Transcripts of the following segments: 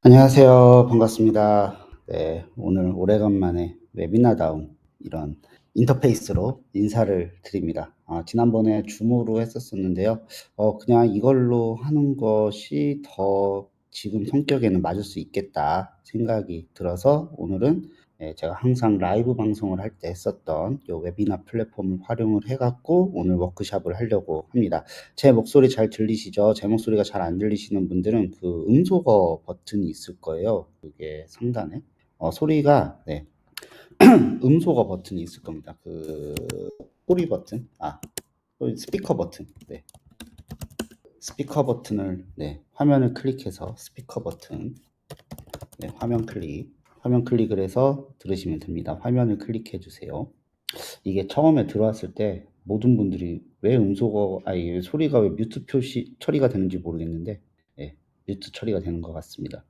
안녕하세요. 반갑습니다. 네, 오늘 오래간만에 웨비나다운 이런 인터페이스로 인사를 드립니다. 지난번에 줌으로 했었었는데요. 그냥 이걸로 하는 것이 더 지금 성격에는 맞을 수 있겠다 생각이 들어서 오늘은 제가 항상 라이브 방송을 할 때 했었던 요 웨비나 플랫폼을 활용을 해갖고 오늘 워크샵을 하려고 합니다. 제 목소리 잘 들리시죠? 제 목소리가 잘 안 들리시는 분들은 그 음소거 버튼이 있을 거예요. 그게 상단에. 소리가, 네, 음소거 버튼이 있을 겁니다. 그, 소리 버튼. 스피커 버튼. 네. 스피커 버튼을, 네, 화면을 클릭해서 스피커 버튼. 네, 화면 클릭. 화면 클릭을 해서 들으시면 됩니다. 화면을 클릭해 주세요. 이게 처음에 들어왔을 때 모든 분들이 왜 소리가 왜 뮤트 표시 처리가 되는지 모르겠는데, 예, 뮤트 처리가 되는 것 같습니다.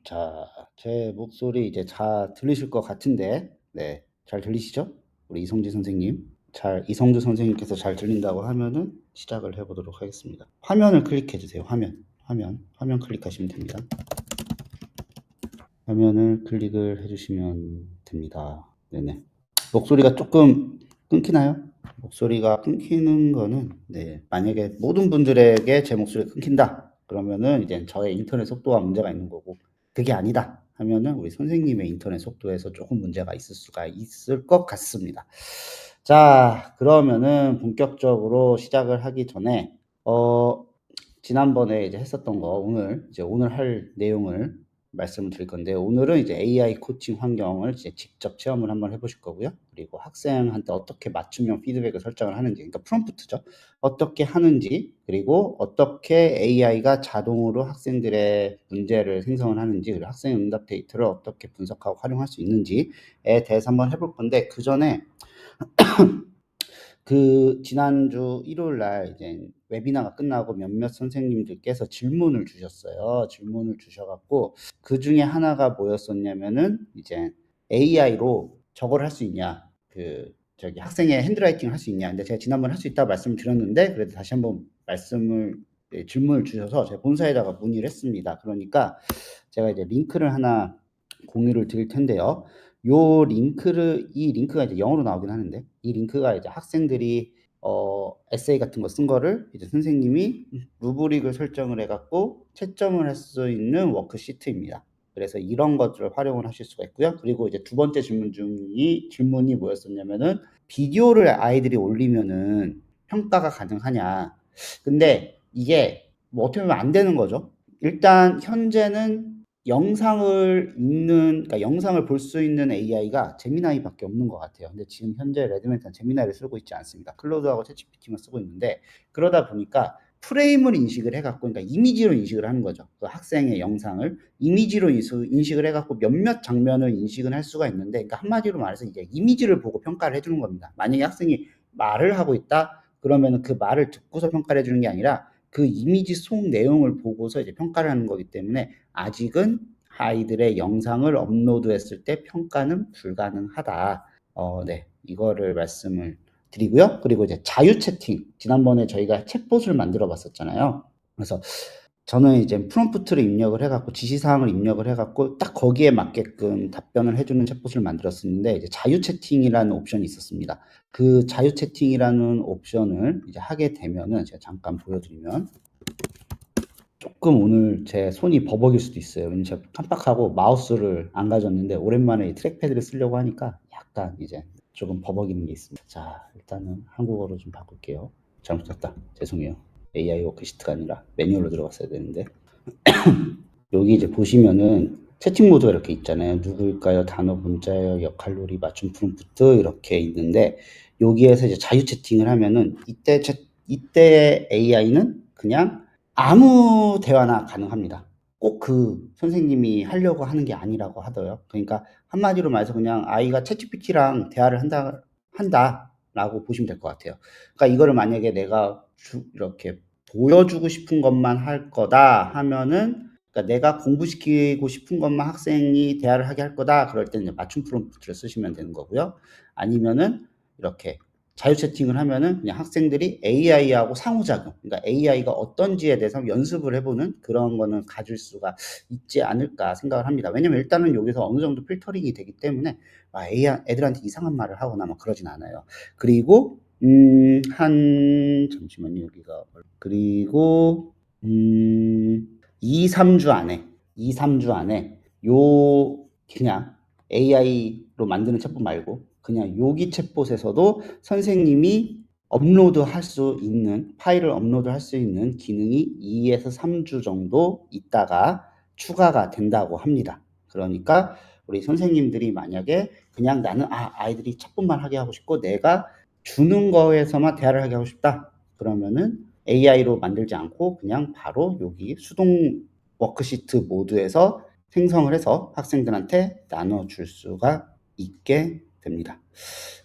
자, 제 목소리 이제 잘 들리실 것 같은데, 네, 잘 들리시죠? 우리 이성주 선생님께서 잘 들린다고 하면은 시작을 해보도록 하겠습니다. 화면을 클릭해 주세요. 화면 클릭하시면 됩니다. 화면을 클릭을 해주시면 됩니다. 네네. 목소리가 조금 끊기나요? 목소리가 끊기는 거는, 네, 만약에 모든 분들에게 제 목소리가 끊긴다. 그러면은 이제 저의 인터넷 속도가 문제가 있는 거고, 그게 아니다 하면은 우리 선생님의 인터넷 속도에서 조금 문제가 있을 수가 있을 것 같습니다. 자, 그러면은 본격적으로 시작을 하기 전에, 지난번에 이제 했었던 거, 오늘 할 내용을 말씀을 드릴 건데, 오늘은 이제 AI 코칭 환경을 이제 직접 체험을 한번 해보실 거고요. 그리고 학생한테 어떻게 맞춤형 피드백을 설정을 하는지, 그러니까 프롬프트죠. 어떻게 하는지, 그리고 어떻게 AI가 자동으로 학생들의 문제를 생성을 하는지, 그리고 학생 응답 데이터를 어떻게 분석하고 활용할 수 있는지에 대해서 한번 해볼 건데, 그 전에 그 지난주 일요일 날 이제 웨비나가 끝나고 몇몇 선생님들께서 질문을 주셨어요. 질문을 주셔갖고 그 중에 하나가 뭐였었냐면은 이제 AI로 저걸 할 수 있냐? 그 저기 학생의 핸드라이팅을 할 수 있냐? 근데 제가 지난번 할 수 있다고 말씀을 드렸는데 그래도 다시 한번 질문을 주셔서 제가 본사에다가 문의를 했습니다. 그러니까 제가 이제 링크를 하나 공유를 드릴 텐데요. 이 링크가 이제 영어로 나오긴 하는데, 이 링크가 이제 학생들이, 에세이 같은 거 쓴 거를 이제 선생님이 루브릭을 설정을 해갖고 채점을 할 수 있는 워크시트입니다. 그래서 이런 것들을 활용을 하실 수가 있고요. 그리고 이제 두 번째 질문이 뭐였었냐면은, 비디오를 아이들이 올리면은 평가가 가능하냐. 근데 이게 뭐 어떻게 보면 안 되는 거죠. 일단 현재는 그러니까 영상을 볼 수 있는 AI가 제미나이밖에 없는 것 같아요. 근데 지금 현재 레드맨은 제미나이를 쓰고 있지 않습니다. 클로드하고 챗GPT만 쓰고 있는데, 그러다 보니까 프레임을 인식을 해갖고, 그러니까 이미지로 인식을 하는 거죠. 그 학생의 영상을 이미지로 인식을 해갖고 몇몇 장면을 인식은 할 수가 있는데, 그러니까 한마디로 말해서 이제 이미지를 보고 평가를 해주는 겁니다. 만약에 학생이 말을 하고 있다, 그러면 그 말을 듣고서 평가를 해주는 게 아니라 그 이미지 속 내용을 보고서 이제 평가를 하는 거기 때문에 아직은 아이들의 영상을 업로드했을 때 평가는 불가능하다. 네, 이거를 말씀을 드리고요. 그리고 이제 자유 채팅. 지난번에 저희가 챗봇을 만들어 봤었잖아요. 그래서 저는 이제 프롬프트를 입력을 해갖고 지시사항을 입력을 해갖고 딱 거기에 맞게끔 답변을 해주는 챗봇을 만들었었는데, 이제 자유 채팅이라는 옵션이 있었습니다. 그 자유 채팅이라는 옵션을 이제 하게 되면은 제가 잠깐 보여드리면, 조금 오늘 제 손이 버벅일 수도 있어요. 왜냐면 제가 깜빡하고 마우스를 안 가졌는데 오랜만에 이 트랙패드를 쓰려고 하니까 약간 이제 조금 버벅이는 게 있습니다. 자, 일단은 한국어로 좀 바꿀게요. 잘못 썼다. 죄송해요. AI 워크시트가 아니라 매뉴얼로 들어갔어야 되는데. 여기 이제 보시면은 채팅 모드가 이렇게 있잖아요. 누구일까요? 단어, 문자예요, 역할놀이, 맞춤 프롬프트 이렇게 있는데, 여기에서 이제 자유 채팅을 하면은 이때 AI는 그냥 아무 대화나 가능합니다. 꼭 그 선생님이 하려고 하는 게 아니라고 하더요. 그러니까 한마디로 말해서 그냥 아이가 챗GPT랑 대화를 한다라고 보시면 될 것 같아요. 그러니까 이거를 만약에 내가 이렇게 보여주고 싶은 것만 할 거다 하면은, 그러니까 내가 공부시키고 싶은 것만 학생이 대화를 하게 할 거다 그럴 때는 맞춤 프롬프트를 쓰시면 되는 거고요. 아니면은 이렇게 자유 채팅을 하면은 그냥 학생들이 AI하고 상호작용, 그러니까 AI가 어떤지에 대해서 연습을 해보는 그런 거는 가질 수가 있지 않을까 생각을 합니다. 왜냐면 일단은 여기서 어느 정도 필터링이 되기 때문에 AI 애들한테 이상한 말을 하거나 뭐 그러진 않아요. 그리고 잠시만요. 여기가 그리고 2, 3주 안에 2, 3주 안에 요 그냥 AI로 만드는 챗봇 말고 그냥 요기 챗봇에서도 선생님이 업로드할 수 있는 파일을 업로드할 수 있는 기능이 2에서 3주 정도 있다가 추가가 된다고 합니다. 그러니까 우리 선생님들이 만약에 그냥 나는 아이들이 챗봇만 하게 하고 싶고 내가 주는 거에서만 대화를 하게 하고 싶다. 그러면은 AI로 만들지 않고 그냥 바로 여기 수동 워크시트 모드에서 생성을 해서 학생들한테 나눠줄 수가 있게 됩니다.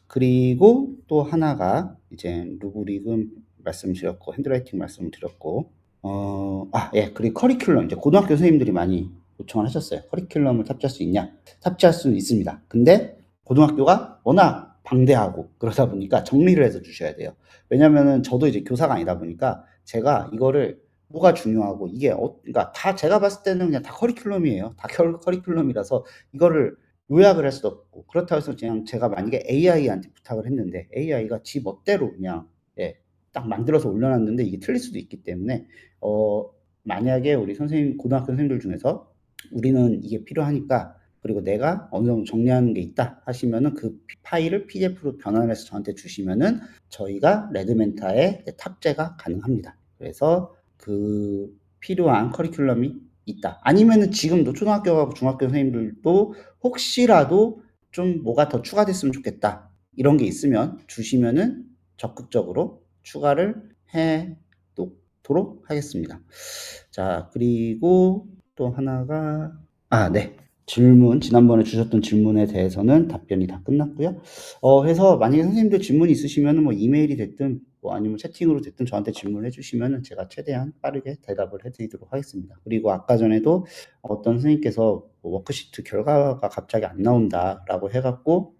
그리고 또 하나가 이제 루브릭은 말씀드렸고 핸드라이팅 말씀드렸고 예, 그리고 커리큘럼 이제 고등학교 선생님들이 많이 요청을 하셨어요. 커리큘럼을 탑재할 수 있냐? 탑재할 수는 있습니다. 근데 고등학교가 워낙 방대하고 그러다 보니까 정리를 해서 주셔야 돼요. 왜냐면은 저도 이제 교사가 아니다 보니까 제가 이거를 뭐가 중요하고 이게 그러니까 다 제가 봤을 때는 그냥 다 커리큘럼이에요. 다 커리큘럼이라서 이거를 요약을 할 수도 없고 그렇다고 해서 그냥 제가 만약에 AI한테 부탁을 했는데 AI가 지 멋대로 그냥 예, 딱 만들어서 올려놨는데 이게 틀릴 수도 있기 때문에 만약에 우리 선생님 고등학교 선생님들 중에서 우리는 이게 필요하니까 그리고 내가 어느 정도 정리하는 게 있다 하시면은 그 파일을 PDF로 변환해서 저한테 주시면은 저희가 레드멘타에 탑재가 가능합니다. 그래서 그 필요한 커리큘럼이 있다. 아니면은 지금도 초등학교하고 중학교 선생님들도 혹시라도 좀 뭐가 더 추가됐으면 좋겠다. 이런 게 있으면 주시면은 적극적으로 추가를 해 놓도록 하겠습니다. 자, 그리고 또 하나가 네. 질문, 지난번에 주셨던 질문에 대해서는 답변이 다 끝났고요. 해서 만약에 선생님들 질문이 있으시면은 뭐 이메일이 됐든 뭐 아니면 채팅으로 됐든 저한테 질문을 해주시면은 제가 최대한 빠르게 대답을 해드리도록 하겠습니다. 그리고 아까 전에도 어떤 선생님께서 뭐 워크시트 결과가 갑자기 안 나온다라고 해갖고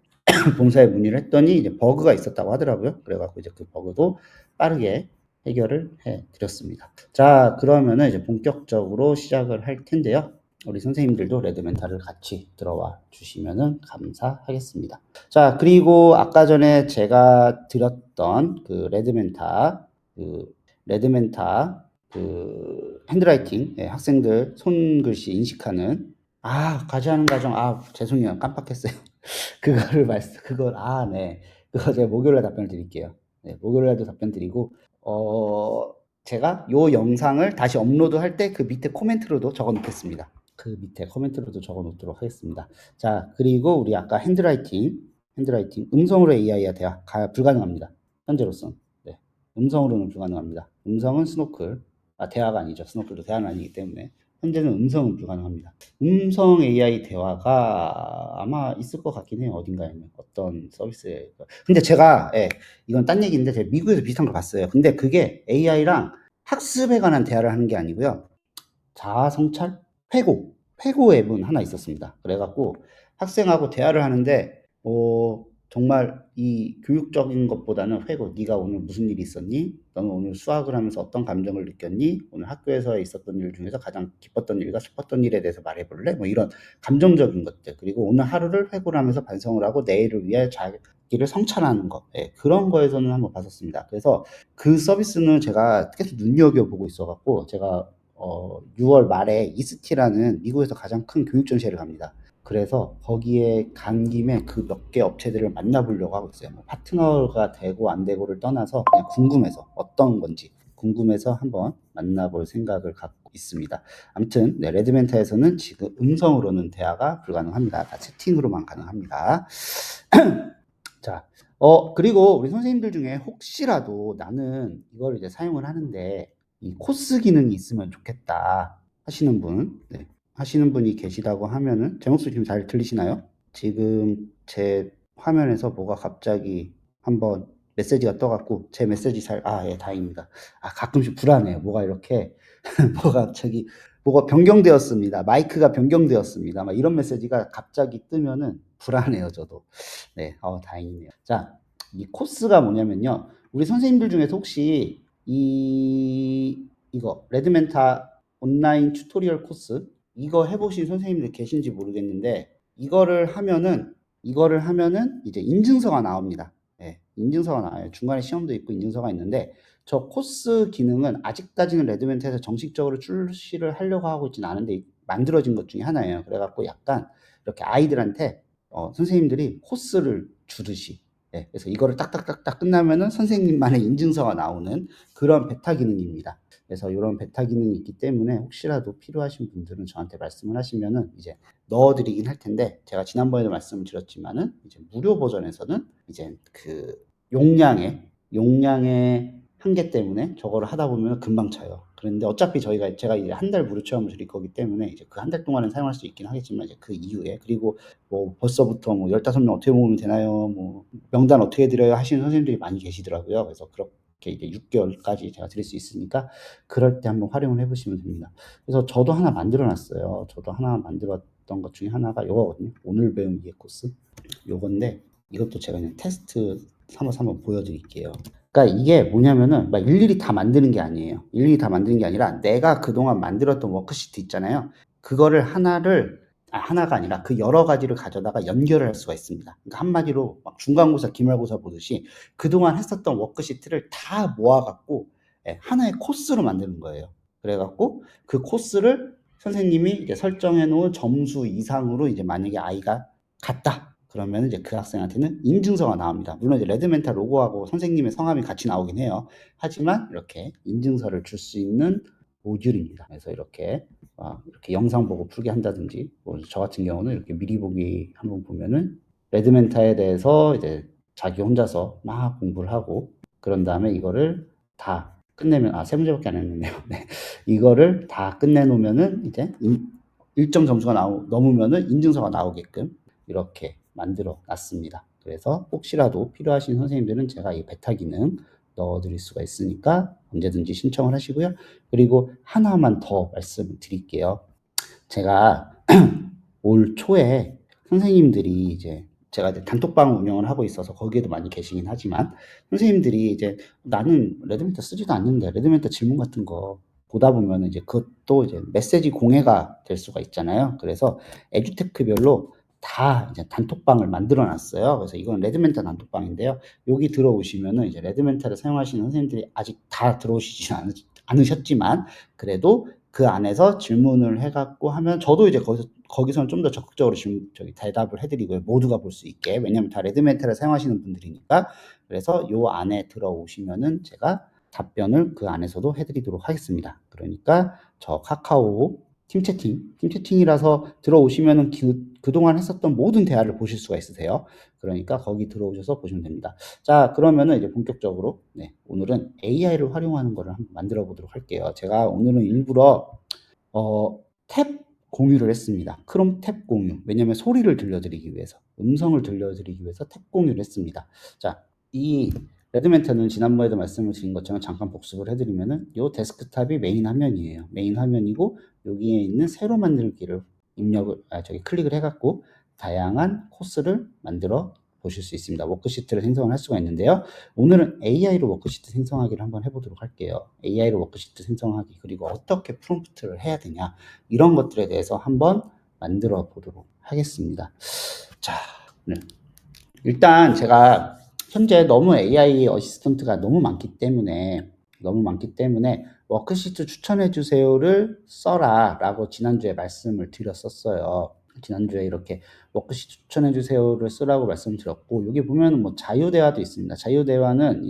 본사에 문의를 했더니 이제 버그가 있었다고 하더라고요. 그래갖고 이제 그 버그도 빠르게 해결을 해 드렸습니다. 자, 그러면은 이제 본격적으로 시작을 할 텐데요. 우리 선생님들도 레드멘탈을 같이 들어와 주시면은 감사하겠습니다. 자, 그리고 아까 전에 제가 드렸던 그 레드멘타 핸드라이팅 학생들 손글씨 인식하는 과제하는 과정 죄송해요. 깜빡했어요. 네. 그거 제가 목요일에 답변을 드릴게요. 네, 목요일에도 답변 드리고, 제가 요 영상을 다시 업로드할 때 그 밑에 코멘트로도 적어 놓겠습니다. 그 밑에 코멘트로도 적어 놓도록 하겠습니다. 자, 그리고 우리 아까 핸드라이팅, 음성으로 AI와 대화 불가능합니다. 현재로선. 네. 음성으로는 불가능합니다. 음성은 스노클, 대화가 아니죠. 스노클도 대화는 아니기 때문에. 현재는 음성은 불가능합니다. 음성 AI 대화가 아마 있을 것 같긴 해요. 어딘가에는. 어떤 서비스에. 근데 제가, 이건 딴 얘기인데, 제가 미국에서 비슷한 걸 봤어요. 근데 그게 AI랑 학습에 관한 대화를 하는 게 아니고요. 자아 성찰? 회고 앱은 하나 있었습니다. 그래갖고 학생하고 대화를 하는데, 정말 이 교육적인 것보다는 회고, 네가 오늘 무슨 일이 있었니? 너는 오늘 수학을 하면서 어떤 감정을 느꼈니? 오늘 학교에서 있었던 일 중에서 가장 기뻤던 일과 슬펐던 일에 대해서 말해볼래? 뭐 이런 감정적인 것들. 그리고 오늘 하루를 회고를 하면서 반성을 하고 내일을 위해 자기를 성찰하는 것. 그런 거에서는 한번 봤었습니다. 그래서 그 서비스는 제가 계속 눈여겨보고 있어갖고 제가 6월 말에 이스티라는 미국에서 가장 큰 교육 전시회를 갑니다. 그래서 거기에 간 김에 그 몇 개 업체들을 만나보려고 하고 있어요. 뭐 파트너가 되고 안 되고를 떠나서 그냥 궁금해서 어떤 건지 궁금해서 한번 만나볼 생각을 갖고 있습니다. 아무튼 레드멘타에서는 지금 음성으로는 대화가 불가능합니다. 다 채팅으로만 가능합니다. 자, 그리고 우리 선생님들 중에 혹시라도 나는 이걸 이제 사용을 하는데 이 코스 기능이 있으면 좋겠다 하시는 하시는 분이 계시다고 하면은 제 목소리 지금 잘 들리시나요? 지금 제 화면에서 뭐가 갑자기 한번 메시지가 떠갖고 제 메시지 예, 다행입니다. 가끔씩 불안해요. 뭐가 이렇게 뭐가 변경되었습니다. 마이크가 변경되었습니다. 막 이런 메시지가 갑자기 뜨면은 불안해요, 저도. 네, 다행이네요. 자, 이 코스가 뭐냐면요. 우리 선생님들 중에서 혹시 이거 레드멘타 온라인 튜토리얼 코스 이거 해보신 선생님들 계신지 모르겠는데 이거를 하면은 이제 인증서가 나옵니다. 예, 인증서가 나와요. 중간에 시험도 있고 인증서가 있는데 저 코스 기능은 아직까지는 레드멘트에서 정식적으로 출시를 하려고 하고 있지는 않은데 만들어진 것 중에 하나예요. 그래갖고 약간 이렇게 아이들한테 선생님들이 코스를 주듯이 예, 그래서 이거를 딱딱딱딱 끝나면은 선생님만의 인증서가 나오는 그런 베타 기능입니다. 그래서 이런 베타 기능이 있기 때문에 혹시라도 필요하신 분들은 저한테 말씀을 하시면은 이제 넣어드리긴 할 텐데 제가 지난번에도 말씀을 드렸지만은 이제 무료 버전에서는 이제 그 용량의 한계 때문에 저거를 하다 보면 금방 차요. 그런데 어차피 제가 이제 한 달 무료 체험을 드릴 거기 때문에 이제 그 한 달 동안은 사용할 수 있긴 하겠지만 이제 그 이후에 그리고 뭐 벌써부터 뭐 15명 어떻게 모으면 되나요? 뭐 명단 어떻게 드려요? 하시는 선생님들이 많이 계시더라고요. 그래서 그렇게 이제 6개월까지 제가 드릴 수 있으니까 그럴 때 한번 활용을 해보시면 됩니다. 그래서 저도 하나 만들어 놨어요. 저도 하나 만들었던 것 중에 하나가 요거거든요. 오늘 배운 이해 코스. 요건데 이것도 제가 그냥 테스트 삼아서 한번 보여드릴게요. 그러니까 이게 뭐냐면은 막 일일이 다 만드는 게 아니에요. 일일이 다 만드는 게 아니라 내가 그동안 만들었던 워크시트 있잖아요. 그거를 하나가 아니라 그 여러 가지를 가져다가 연결을 할 수가 있습니다. 그러니까 한마디로 막 중간고사, 기말고사 보듯이 그동안 했었던 워크시트를 다 모아갖고 예, 하나의 코스로 만드는 거예요. 그래갖고 그 코스를 선생님이 이제 설정해 놓은 점수 이상으로 이제 만약에 아이가 갔다. 그러면 이제 그 학생한테는 인증서가 나옵니다. 물론 이제 레드멘타 로고하고 선생님의 성함이 같이 나오긴 해요. 하지만 이렇게 인증서를 줄 수 있는 모듈입니다. 그래서 이렇게 영상 보고 풀게 한다든지, 뭐 저 같은 경우는 이렇게 미리 보기 한번 보면은 레드멘타에 대해서 이제 자기 혼자서 막 공부를 하고, 그런 다음에 이거를 다 끝내면, 세 문제밖에 안 했는데요. 네. 이거를 다 끝내놓으면은 이제 일정 점수가 넘으면은 인증서가 나오게끔 이렇게 만들어 놨습니다. 그래서 혹시라도 필요하신 선생님들은 제가 이 베타 기능 넣어드릴 수가 있으니까 언제든지 신청을 하시고요. 그리고 하나만 더 말씀을 드릴게요. 제가 올 초에 선생님들이 이제 제가 이제 단톡방 운영을 하고 있어서 거기에도 많이 계시긴 하지만 선생님들이 이제 나는 레드멘터 쓰지도 않는데 레드멘터 질문 같은 거 보다 보면 이제 그것도 이제 메시지 공해가 될 수가 있잖아요. 그래서 에듀테크별로 다 이제 단톡방을 만들어 놨어요. 그래서 이건 레드멘터 단톡방인데요. 여기 들어오시면은 이제 레드멘터를 사용하시는 선생님들이 아직 다 들어오시지 않으셨지만 그래도 그 안에서 질문을 해갖고 하면 저도 이제 거기서는 좀 더 적극적으로 대답을 해드리고요. 모두가 볼 수 있게. 왜냐면 다 레드멘트를 사용하시는 분들이니까. 그래서 요 안에 들어오시면은 제가 답변을 그 안에서도 해드리도록 하겠습니다. 그러니까 저 카카오 팀채팅이라서 들어오시면은 그동안 했었던 모든 대화를 보실 수가 있으세요. 그러니까 거기 들어오셔서 보시면 됩니다. 자, 그러면은 이제 본격적으로, 네, 오늘은 AI를 활용하는 거를 한번 만들어 보도록 할게요. 제가 오늘은 일부러, 탭 공유를 했습니다. 크롬 탭 공유. 왜냐면 소리를 들려드리기 위해서, 음성을 들려드리기 위해서 탭 공유를 했습니다. 자, 이 레드멘터는 지난번에도 말씀을 드린 것처럼 잠깐 복습을 해드리면은 요 데스크탑이 메인 화면이에요. 메인 화면이고 여기에 있는 새로 만들기를 클릭을 해갖고 다양한 코스를 만들어 보실 수 있습니다. 워크시트를 생성을 할 수가 있는데요. 오늘은 AI로 워크시트 생성하기를 한번 해보도록 할게요. AI로 워크시트 생성하기 그리고 어떻게 프롬프트를 해야 되냐 이런 것들에 대해서 한번 만들어 보도록 하겠습니다. 자, 네. 일단 제가 현재 너무 AI 어시스턴트가 너무 많기 때문에 워크시트 추천해 주세요를 써라 라고 지난주에 말씀을 드렸었어요. 지난주에 이렇게 워크시트 추천해 주세요를 쓰라고 말씀드렸고 여기 보면 뭐 자유대화도 있습니다. 자유대화는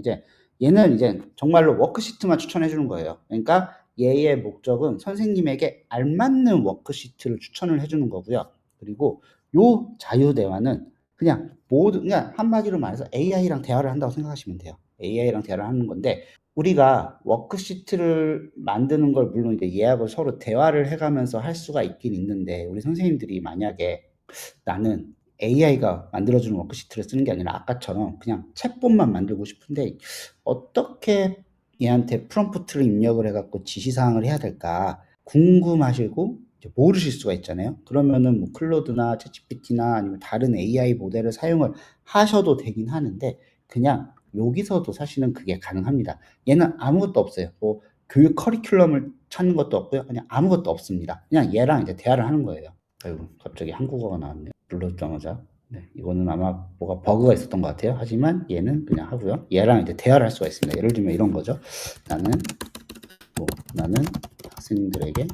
얘는 이제 정말로 워크시트만 추천해 주는 거예요. 그러니까 얘의 목적은 선생님에게 알맞는 워크시트를 추천을 해 주는 거고요. 그리고 요 자유대화는 그냥 한마디로 말해서 AI랑 대화를 한다고 생각하시면 돼요. AI랑 대화를 하는 건데 우리가 워크시트를 만드는 걸 물론 이제 예약을 서로 대화를 해가면서 할 수가 있긴 있는데 우리 선생님들이 만약에 나는 AI가 만들어주는 워크시트를 쓰는 게 아니라 아까처럼 그냥 챗봇만 만들고 싶은데 어떻게 얘한테 프롬프트를 입력을 해갖고 지시사항을 해야 될까 궁금하시고 모르실 수가 있잖아요. 그러면은 뭐 클로드나 챗GPT나 아니면 다른 AI 모델을 사용을 하셔도 되긴 하는데 그냥 여기서도 사실은 그게 가능합니다. 얘는 아무것도 없어요. 뭐 교육 커리큘럼을 찾는 것도 없고요. 그냥 아무것도 없습니다. 그냥 얘랑 이제 대화를 하는 거예요. 아이고, 갑자기 한국어가 나왔네요. 눌러주자마자. 네, 이거는 아마 뭐가 버그가 있었던 것 같아요. 하지만 얘는 그냥 하고요. 얘랑 이제 대화를 할 수가 있습니다. 예를 들면 이런 거죠. 나는 학생들에게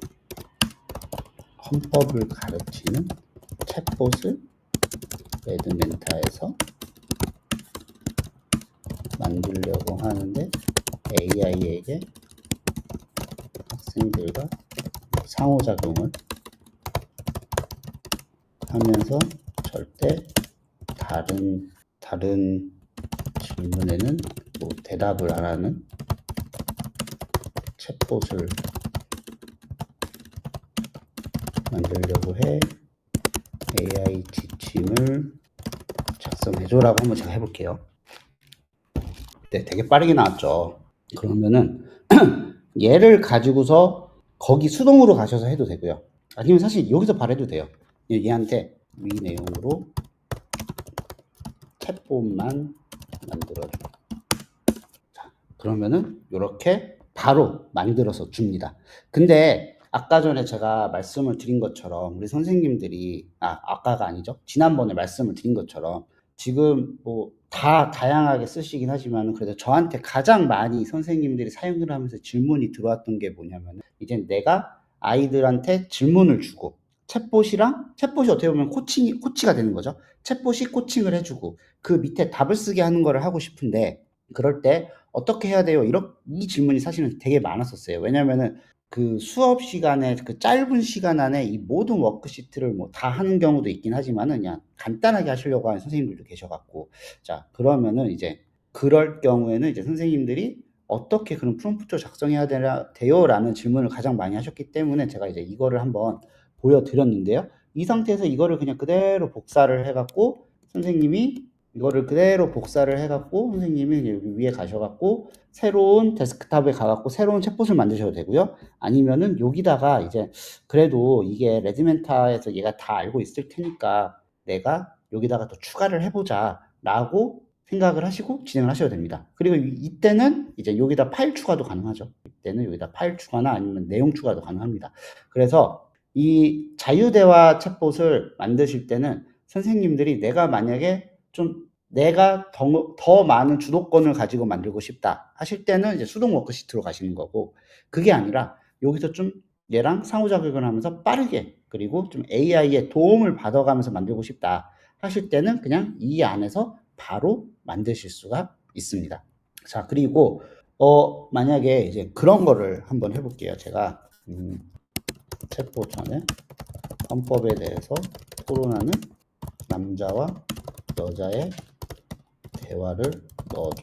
헌법을 가르치는 챗봇을 레드멘타에서 만들려고 하는데 AI에게 학생들과 상호작용을 하면서 절대 다른 질문에는 뭐 대답을 안 하는 챗봇을 만들려고 해. AI 지침을 작성해줘라고 한번 제가 해볼게요. 네, 되게 빠르게 나왔죠. 그러면은 얘를 가지고서 거기 수동으로 가셔서 해도 되고요. 아니면 사실 여기서 바래도 돼요. 얘한테 위 내용으로 챗봇만 만들어줘. 자, 그러면은 이렇게 바로 만들어서 줍니다. 근데 아까 전에 제가 말씀을 드린 것처럼 우리 선생님들이 아까가 아니죠. 지난번에 말씀을 드린 것처럼 지금 뭐 다 다양하게 쓰시긴 하지만 그래도 저한테 가장 많이 선생님들이 사용을 하면서 질문이 들어왔던 게 뭐냐면 이제 내가 아이들한테 질문을 주고 챗봇이 어떻게 보면 코치가 되는 거죠. 챗봇이 코칭을 해주고 그 밑에 답을 쓰게 하는 거를 하고 싶은데 그럴 때 어떻게 해야 돼요? 이 질문이 사실은 되게 많았었어요. 왜냐면은 그 수업 시간에 그 짧은 시간 안에 이 모든 워크시트를 뭐 다 하는 경우도 있긴 하지만은 그냥 간단하게 하시려고 하는 선생님들도 계셔갖고 자 그러면은 이제 그럴 경우에는 이제 선생님들이 어떻게 그런 프롬프트를 작성해야 돼요라는 질문을 가장 많이 하셨기 때문에 제가 이제 이거를 한번 보여드렸는데요. 이 상태에서 이거를 그냥 그대로 복사를 해갖고 선생님이 이거를 그대로 복사를 해갖고 선생님이 여기 위에 가셔갖고 새로운 데스크탑에 가갖고 새로운 챗봇을 만드셔도 되고요. 아니면은 여기다가 이제 그래도 이게 레지멘타에서 얘가 다 알고 있을 테니까 내가 여기다가 또 추가를 해보자 라고 생각을 하시고 진행을 하셔도 됩니다. 그리고 이때는 이제 여기다 파일 추가도 가능하죠. 이때는 여기다 파일 추가나 아니면 내용 추가도 가능합니다. 그래서 이 자유대화 챗봇을 만드실 때는 선생님들이 내가 만약에 내가 더 많은 주도권을 가지고 만들고 싶다 하실 때는 이제 수동 워크시트로 가시는 거고 그게 아니라 여기서 좀 얘랑 상호작용을 하면서 빠르게 그리고 좀 AI의 도움을 받아가면서 만들고 싶다 하실 때는 그냥 이 안에서 바로 만드실 수가 있습니다. 자, 그리고 만약에 이제 그런 거를 한번 해볼게요. 제가 챗봇 전에 헌법에 대해서 토론하는 남자와 여자의 대화를 넣어줘.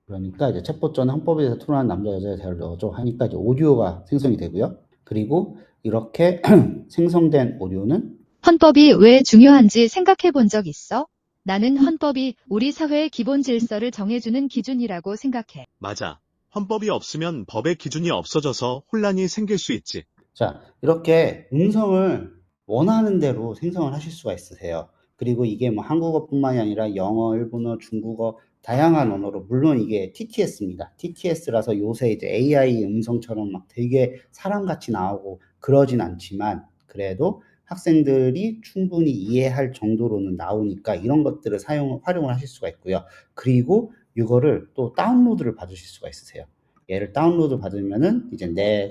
그러니까 이제 챗봇 전에 헌법에 대해서 토론하는 남자 여자의 대화를 넣어줘 하니까 이제 오디오가 생성이 되고요. 그리고 이렇게 생성된 오디오는 헌법이 왜 중요한지 생각해 본 적 있어? 나는 헌법이 우리 사회의 기본 질서를 정해주는 기준이라고 생각해. 맞아. 헌법이 없으면 법의 기준이 없어져서 혼란이 생길 수 있지. 자, 이렇게 음성을 원하는 대로 생성을 하실 수가 있으세요. 그리고 이게 뭐 한국어뿐만이 아니라 영어, 일본어, 중국어 다양한 언어로 물론 이게 TTS입니다. TTS라서 요새 이제 AI 음성처럼 막 되게 사람같이 나오고 그러진 않지만 그래도 학생들이 충분히 이해할 정도로는 나오니까 이런 것들을 활용을 하실 수가 있고요. 그리고 이거를 또 다운로드를 받으실 수가 있으세요. 얘를 다운로드 받으면은 이제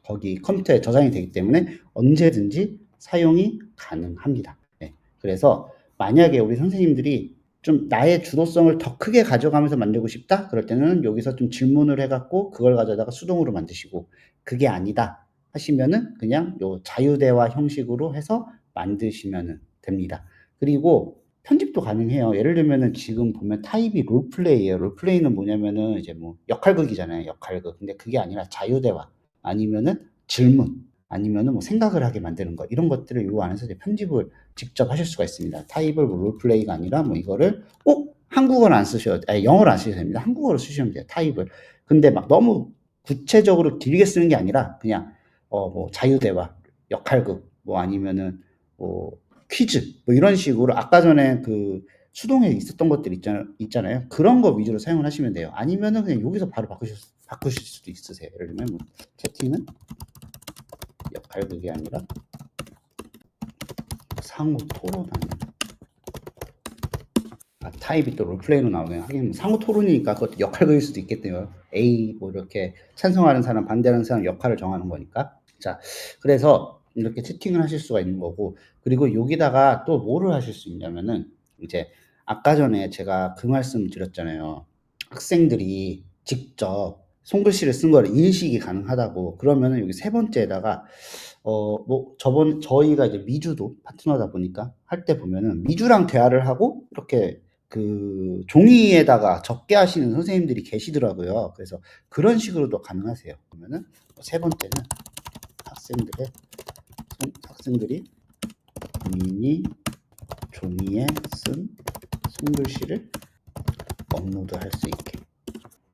거기 컴퓨터에 저장이 되기 때문에 언제든지 사용이 가능합니다. 네. 그래서 만약에 우리 선생님들이 좀 나의 주도성을 더 크게 가져가면서 만들고 싶다? 그럴 때는 여기서 좀 질문을 해갖고 그걸 가져다가 수동으로 만드시고 그게 아니다 하시면은 그냥 요 자유대화 형식으로 해서 만드시면 됩니다. 그리고 편집도 가능해요. 예를 들면은 지금 보면 타입이 롤플레이예요. 롤플레이는 뭐냐면은 이제 뭐 역할극이잖아요. 역할극. 근데 그게 아니라 자유대화. 아니면은 질문, 아니면은 뭐 생각을 하게 만드는 거 이런 것들을 요 안에서 이제 편집을 직접 하실 수가 있습니다. 타입을 뭐 롤플레이가 아니라 뭐 이거를 꼭 한국어를 안 쓰셔도 영어를 안 쓰셔도 됩니다. 한국어로 쓰시면 돼요. 타입을. 근데 막 너무 구체적으로 길게 쓰는 게 아니라 그냥 뭐 자유대화, 역할극, 뭐 아니면은 뭐 퀴즈 뭐 이런 식으로 아까 전에 그 수동에 있었던 것들 있잖아요. 그런 거 위주로 사용을 하시면 돼요. 아니면은 그냥 여기서 바로 바꾸실 수도 있으세요. 예를 들면 뭐 채팅은 역할극이 아니라 상호 토론하는. 타입이 또 롤플레이로 나오네요. 하긴 상호 토론이니까 그것도 역할극일 수도 있겠네요. A 뭐 이렇게 찬성하는 사람, 반대하는 사람 역할을 정하는 거니까. 자, 그래서 이렇게 채팅을 하실 수가 있는 거고, 그리고 여기다가 또 뭐를 하실 수 있냐면은 이제 아까 전에 제가 그 말씀 드렸잖아요. 학생들이 직접 손글씨를 쓴 거를 인식이 가능하다고. 그러면은 여기 세 번째에다가 뭐 저희가 이제 미주도 파트너다 보니까 할 때 보면은 미주랑 대화를 하고 이렇게 그 종이에다가 적게 하시는 선생님들이 계시더라고요. 그래서 그런 식으로도 가능하세요. 그러면은 세 번째는 학생들이 본인이 종이에 쓴 손글씨를 업로드할 수 있게.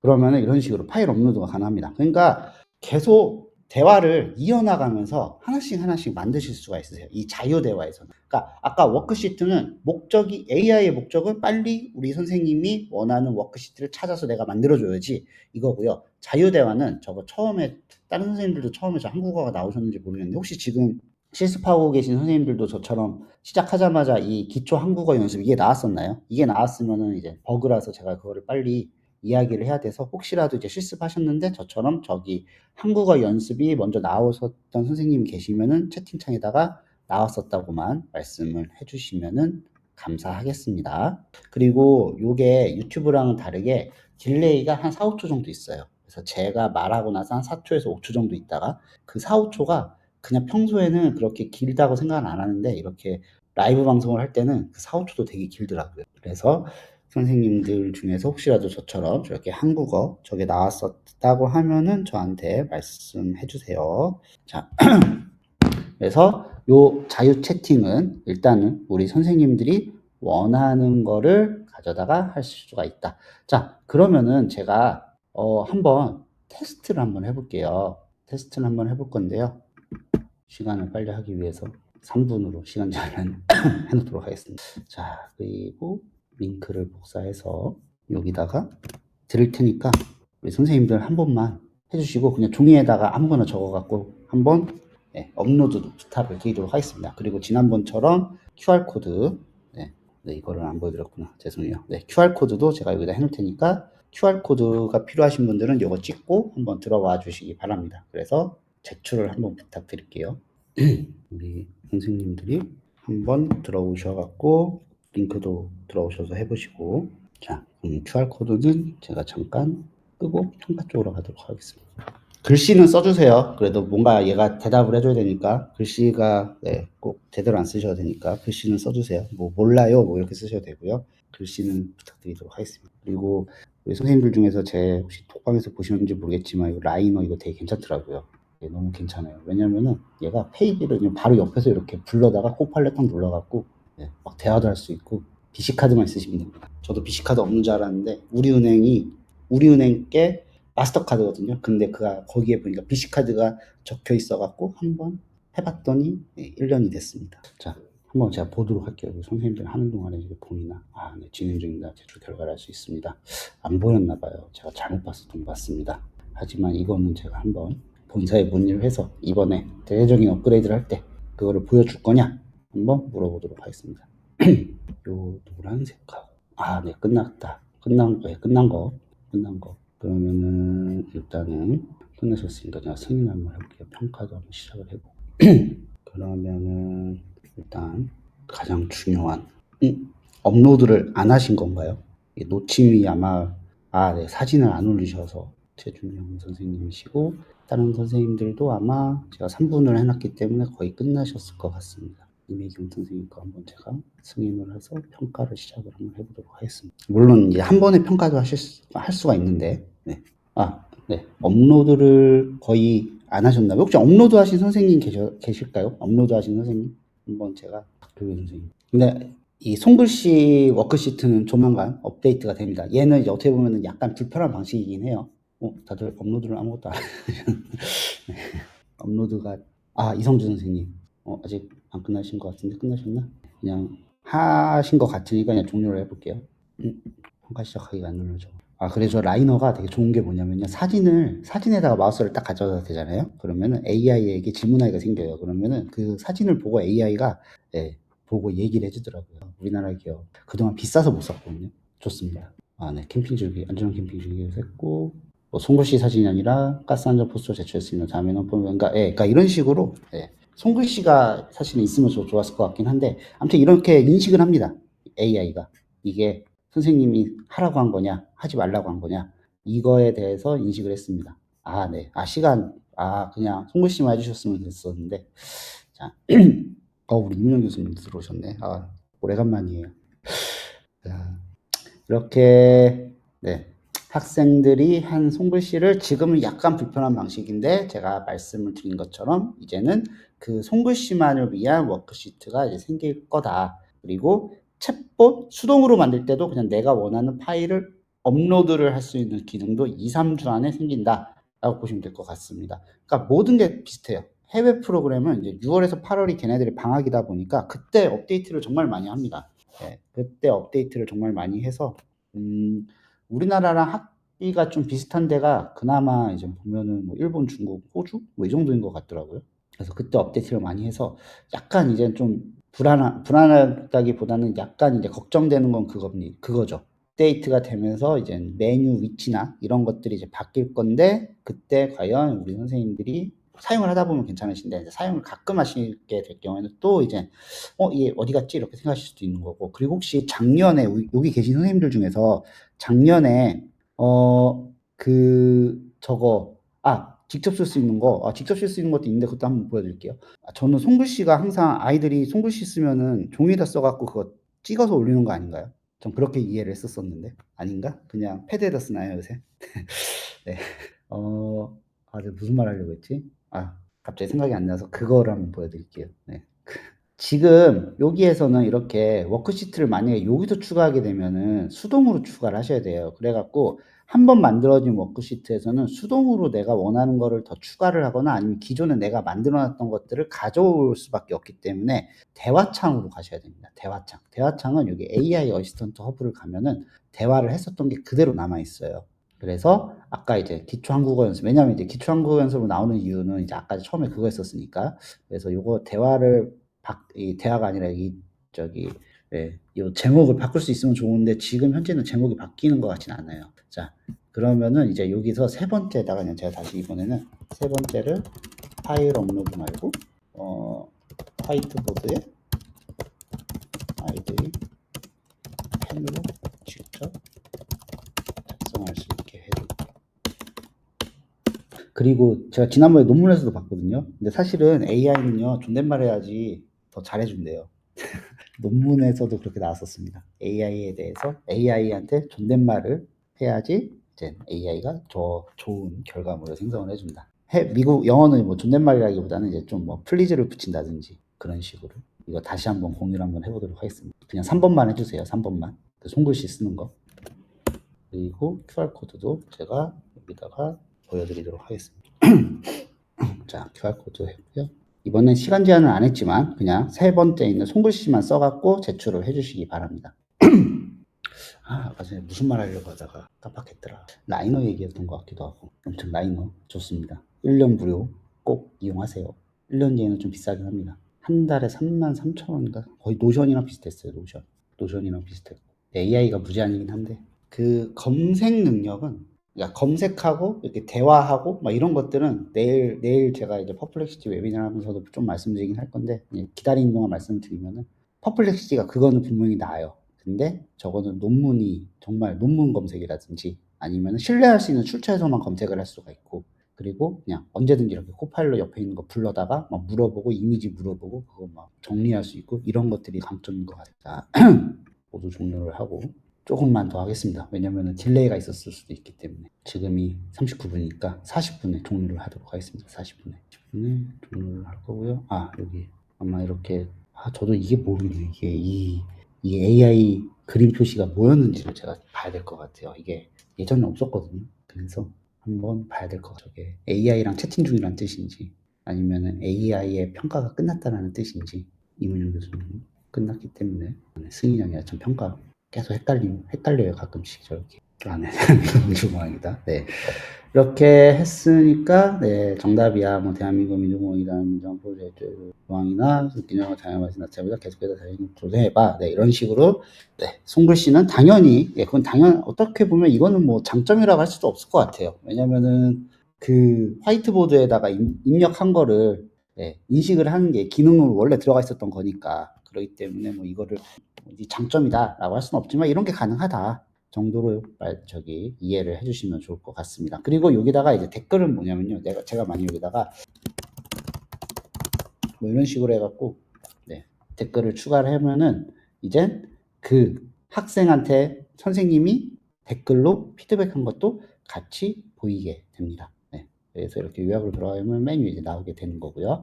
그러면은 이런 식으로 파일 업로드가 가능합니다. 그러니까 계속 대화를 이어나가면서 하나씩 만드실 수가 있으세요. 이 자유 대화에서는. 그러니까 아까 워크시트는 AI의 목적은 빨리 우리 선생님이 원하는 워크시트를 찾아서 내가 만들어줘야지 이거고요. 자유 대화는 저거 처음에 다른 선생님들도 처음에 저 한국어가 나오셨는지 모르겠는데 혹시 지금 실습하고 계신 선생님들도 저처럼 시작하자마자 이 기초 한국어 연습 이게 나왔었나요? 이게 나왔으면은 이제 버그라서 제가 그거를 빨리 이야기를 해야 돼서 혹시라도 이제 실습하셨는데 저처럼 저기 한국어 연습이 먼저 나오셨던 선생님이 계시면은 채팅창에다가 나왔었다고만 말씀을 해주시면은 감사하겠습니다. 그리고 요게 유튜브랑은 다르게 딜레이가 한 4, 5초 정도 있어요. 그래서 제가 말하고 나서 한 4초에서 5초 정도 있다가 그 4, 5초가 그냥 평소에는 그렇게 길다고 생각은 안 하는데 이렇게 라이브 방송을 할 때는 그 4, 5초도 되게 길더라고요. 그래서 선생님들 중에서 혹시라도 저처럼 저렇게 한국어 저게 나왔었다고 하면은 저한테 말씀해 주세요. 자, 그래서 요 자유 채팅은 일단은 우리 선생님들이 원하는 거를 가져다가 할 수가 있다. 자, 그러면은 제가 한번 테스트를 한번 해볼게요. 테스트를 한번 해볼 건데요. 시간을 빨리 하기 위해서 3분으로 시간 제한을 해놓도록 하겠습니다. 자, 그리고 링크를 복사해서 여기다가 드릴 테니까 우리 선생님들 한 번만 해주시고 그냥 종이에다가 아무거나 적어갖고 한번 업로드 부탁을 드리도록 하겠습니다. 그리고 지난번처럼 QR코드 이거를 안 보여드렸구나. 죄송해요. QR코드도 제가 여기다 해놓을 테니까 QR코드가 필요하신 분들은 이거 찍고 한번 들어와 주시기 바랍니다. 그래서 제출을 한번 부탁드릴게요. 우리 선생님들이 한번 들어오셔갖고 링크도 들어오셔서 해보시고 자, QR코드는 제가 잠깐 끄고 평가 쪽으로 가도록 하겠습니다. 글씨는 써주세요. 그래도 뭔가 얘가 대답을 해줘야 되니까 글씨가 꼭 제대로 안 쓰셔도 되니까 글씨는 써주세요. 뭐 몰라요 뭐 이렇게 쓰셔도 되고요. 글씨는 부탁드리도록 하겠습니다. 그리고 우리 선생님들 중에서 제 혹시 톡방에서 보시는지 모르겠지만 이거 라이너 이거 되게 괜찮더라고요. 너무 괜찮아요. 왜냐면은 얘가 페이지를 그냥 바로 옆에서 이렇게 불러다가 코팔렛 딱 눌러갖고 막 대화도 할 수 있고 BC카드만 있으시면 됩니다. 저도 BC카드 없는 줄 알았는데 우리은행께 마스터카드거든요. 근데 거기에 보니까 BC카드가 적혀 있어갖고 한번 해봤더니 1년이 됐습니다. 자, 한번 제가 보도록 할게요. 선생님들 하는 동안에 이게 보이나? 네, 진행 중입니다. 제출 결과를 알 수 있습니다. 안 보였나 봐요. 제가 잘못 봤었던 것 같습니다. 하지만 이거는 제가 한번 본사에 문의를 해서 이번에 대대적인 업그레이드를 할 때 그거를 보여줄 거냐? 한번 물어보도록 하겠습니다. 요 노란색하고 네, 끝났다. 끝난 거. 그러면은 일단은 끝내셨으니까 제가 승인 한번 해볼게요. 평가도 한번 시작을 해보고 그러면은 일단 가장 중요한 업로드를 안 하신 건가요? 노침이 아마 네, 사진을 안 올리셔서 최준영 선생님이시고 다른 선생님들도 아마 제가 3분을 해놨기 때문에 거의 끝나셨을 것 같습니다. 이매경 선생님 거 한번 제가 승인을 해서 평가를 시작을 한번 해보도록 하겠습니다. 물론 이제 한 번에 평가도 할 수가 있는데 업로드를 거의 안 하셨나요? 혹시 업로드 하신 선생님 계실까요? 업로드 하신 선생님? 한번 제가 선생님. 근데 이 손글씨 워크시트는 조만간 업데이트가 됩니다. 얘는 이제 어떻게 보면 약간 불편한 방식이긴 해요. 다들 업로드를 아무것도 안 하시는. 업로드가 이성준 선생님 아직 안 끝나신 것 같은데 끝나셨나? 그냥 하신 것 같으니까 그냥 종료를 해볼게요. 평가 시작하기가 안 눌러져. 그래서 라이너가 되게 좋은 게 뭐냐면요. 사진에다가 마우스를 딱 가져다 대잖아요. 그러면은 AI에게 질문하기가 생겨요. 그러면은 그 사진을 보고 AI가 보고 얘기를 해주더라고요. 우리나라 기업. 그동안 비싸서 못 샀거든요. 좋습니다. 네. 캠핑 즐기, 안전한 캠핑 즐기기로 했고, 송글씨 사진이 아니라 가스 안전 포스터 제출했습니다. 다음에는 보면, 그러니까 이런 식으로, 송글씨가 사실은 있으면 좋았을 것 같긴 한데, 아무튼 이렇게 인식을 합니다. AI가. 이게 선생님이 하라고 한 거냐, 하지 말라고 한 거냐, 이거에 대해서 인식을 했습니다. 네. 그냥 송글씨만 해주셨으면 됐었는데, 자, 우리 임은영 교수님 들어오셨네. 오래간만이에요. 자, 이렇게, 네. 학생들이 한 송글씨를 지금은 약간 불편한 방식인데, 제가 말씀을 드린 것처럼, 이제는 그 송글씨만을 위한 워크시트가 이제 생길 거다. 그리고 챗봇 수동으로 만들 때도 그냥 내가 원하는 파일을 업로드를 할 수 있는 기능도 2, 3주 안에 생긴다라고 보시면 될 것 같습니다. 그러니까 모든 게 비슷해요. 해외 프로그램은 이제 6월에서 8월이 걔네들이 방학이다 보니까 그때 업데이트를 정말 많이 합니다. 그때 업데이트를 정말 많이 해서 우리나라랑 학비가 좀 비슷한 데가 그나마 이제 보면은 뭐 일본, 중국, 호주 뭐 이 정도인 것 같더라고요. 그래서 그때 업데이트를 많이 해서 약간 이제 좀 불안하다기보다는 약간 이제 걱정되는 건 그거죠. 업데이트가 되면서 이제 메뉴 위치나 이런 것들이 이제 바뀔 건데 그때 과연 우리 선생님들이 사용을 하다 보면 괜찮으신데 이제 사용을 가끔 하시게 될 경우에는 또 이제 이게 어디 갔지? 이렇게 생각하실 수도 있는 거고. 그리고 혹시 작년에 여기 계신 선생님들 중에서 작년에 직접 쓸 수 있는 거, 직접 쓸 수 있는 것도 있는데 그것도 한번 보여드릴게요. 저는 송글씨가 항상 아이들이 송글씨 쓰면은 종이에다 써갖고 그거 찍어서 올리는 거 아닌가요? 전 그렇게 이해를 했었었는데 아닌가? 그냥 패드에다 쓰나요 요새? 네. 내가 무슨 말 하려고 했지? 갑자기 생각이 안 나서 그거를 한번 보여드릴게요. 네. 지금 여기에서는 이렇게 워크시트를 만약에 여기서 추가하게 되면은 수동으로 추가를 하셔야 돼요. 그래갖고 한번 만들어진 워크시트에서는 수동으로 내가 원하는 거를 더 추가를 하거나 아니면 기존에 내가 만들어 놨던 것들을 가져올 수밖에 없기 때문에 대화창으로 가셔야 됩니다. 대화창. 대화창은 여기 AI 어시스턴트 허브를 가면은 대화를 했었던 게 그대로 남아 있어요. 그래서 아까 이제 기초 한국어 연습, 왜냐면 이제 기초 한국어 연습으로 나오는 이유는 이제 아까 처음에 그거 했었으니까. 그래서 요거 이 대화가 아니라 이 제목을 바꿀 수 있으면 좋은데 지금 현재는 제목이 바뀌는 것 같진 않아요. 자, 그러면은 이제 여기서 세 번째다가 그냥 제가 다시 이번에는 세 번째를 파일 업로드 말고 화이트보드에 아이들이 펜으로 직접 작성할 수 있게 해줄게요. 그리고 제가 지난번에 논문에서도 봤거든요. 근데 사실은 AI는요 존댓말 해야지 더 잘해준대요. 논문에서도 그렇게 나왔었습니다. AI에 대해서 AI한테 존댓말을 해야지 이제 AI가 더 좋은 결과물을 생성을 해준다. 미국 영어는 뭐 존댓말이라기보다는 이제 좀 뭐 플리즈를 붙인다든지 그런 식으로. 이거 다시 한번 공유를 한번 해보도록 하겠습니다. 그냥 3번만 해주세요. 3번만. 그 송글씨 쓰는 거. 그리고 QR코드도 제가 여기다가 보여드리도록 하겠습니다. 자, QR코드 했고요. 이번엔 시간 제한을 안 했지만 그냥 세 번째 있는 송글씨만 써갖고 제출을 해주시기 바랍니다. 아까 전에 무슨 말 하려고 하다가 깜빡했더라. 라이너 얘기했던 것 같기도 하고. 아무튼 라이너 좋습니다. 1년 무료 꼭 이용하세요. 1년 뒤에는 좀 비싸긴 합니다. 한 달에 33,000원인가? 거의 노션이랑 비슷했어요. 노션이랑 비슷했고. AI가 무제한이긴 한데 그 검색 능력은 그러니까 검색하고 이렇게 대화하고 막 이런 것들은 내일 제가 이제 퍼플렉시티 웨비나 하면서도 좀 말씀드리긴 할 건데 기다리는 동안 말씀드리면은 퍼플렉시티가 그거는 분명히 나아요. 근데 저거는 논문이 정말 논문 검색이라든지 아니면 신뢰할 수 있는 출처에서만 검색을 할 수가 있고 그리고 그냥 언제든지 이렇게 코파일럿 옆에 있는 거 불러다가 막 물어보고 이미지 물어보고 그거 막 정리할 수 있고 이런 것들이 강점인 것 같아요. 모두 종료를 하고 조금만 더 하겠습니다. 왜냐면 딜레이가 있었을 수도 있기 때문에 지금이 39분이니까 40분에 종료를 하도록 하겠습니다. 40분에 종료를 할 거고요. 여기 아마 이렇게 저도 이게 모르겠네요. 이 AI 그림 표시가 뭐였는지를 제가 봐야 될 것 같아요. 이게 예전에 없었거든요. 그래서 한번 봐야 될 것 같아요. 저게 AI랑 채팅 중이라는 뜻인지 아니면 AI의 평가가 끝났다는 뜻인지 이문영 교수님 끝났기 때문에 승인이 아니라 전 평가 계속 헷갈려요 가끔씩 저렇게 안에 민주공화국이다. 네. 이렇게 했으니까 정답이야. 뭐 대한민국 민주공화국이다. 민주공화 프로젝트 공항이나 기념과 자연과의 나타보다 계속해서 자연 조사해봐. 네, 이런 식으로 송글씨는 당연히 그건 어떻게 보면 이거는 뭐 장점이라고 할 수도 없을 것 같아요. 왜냐면은 그 화이트보드에다가 입력한 거를 인식을 하는 게 기능으로 원래 들어가 있었던 거니까 그렇기 때문에 뭐 이거를 장점이다라고 할 수는 없지만 이런 게 가능하다. 정도로 이해를 해주시면 좋을 것 같습니다. 그리고 여기다가 이제 댓글은 뭐냐면요. 제가 만약 여기다가 뭐 이런 식으로 해갖고 댓글을 추가를 하면은 이제 그 학생한테 선생님이 댓글로 피드백한 것도 같이 보이게 됩니다. 그래서 이렇게 요약으로 들어가면 메뉴 이제 나오게 되는 거고요.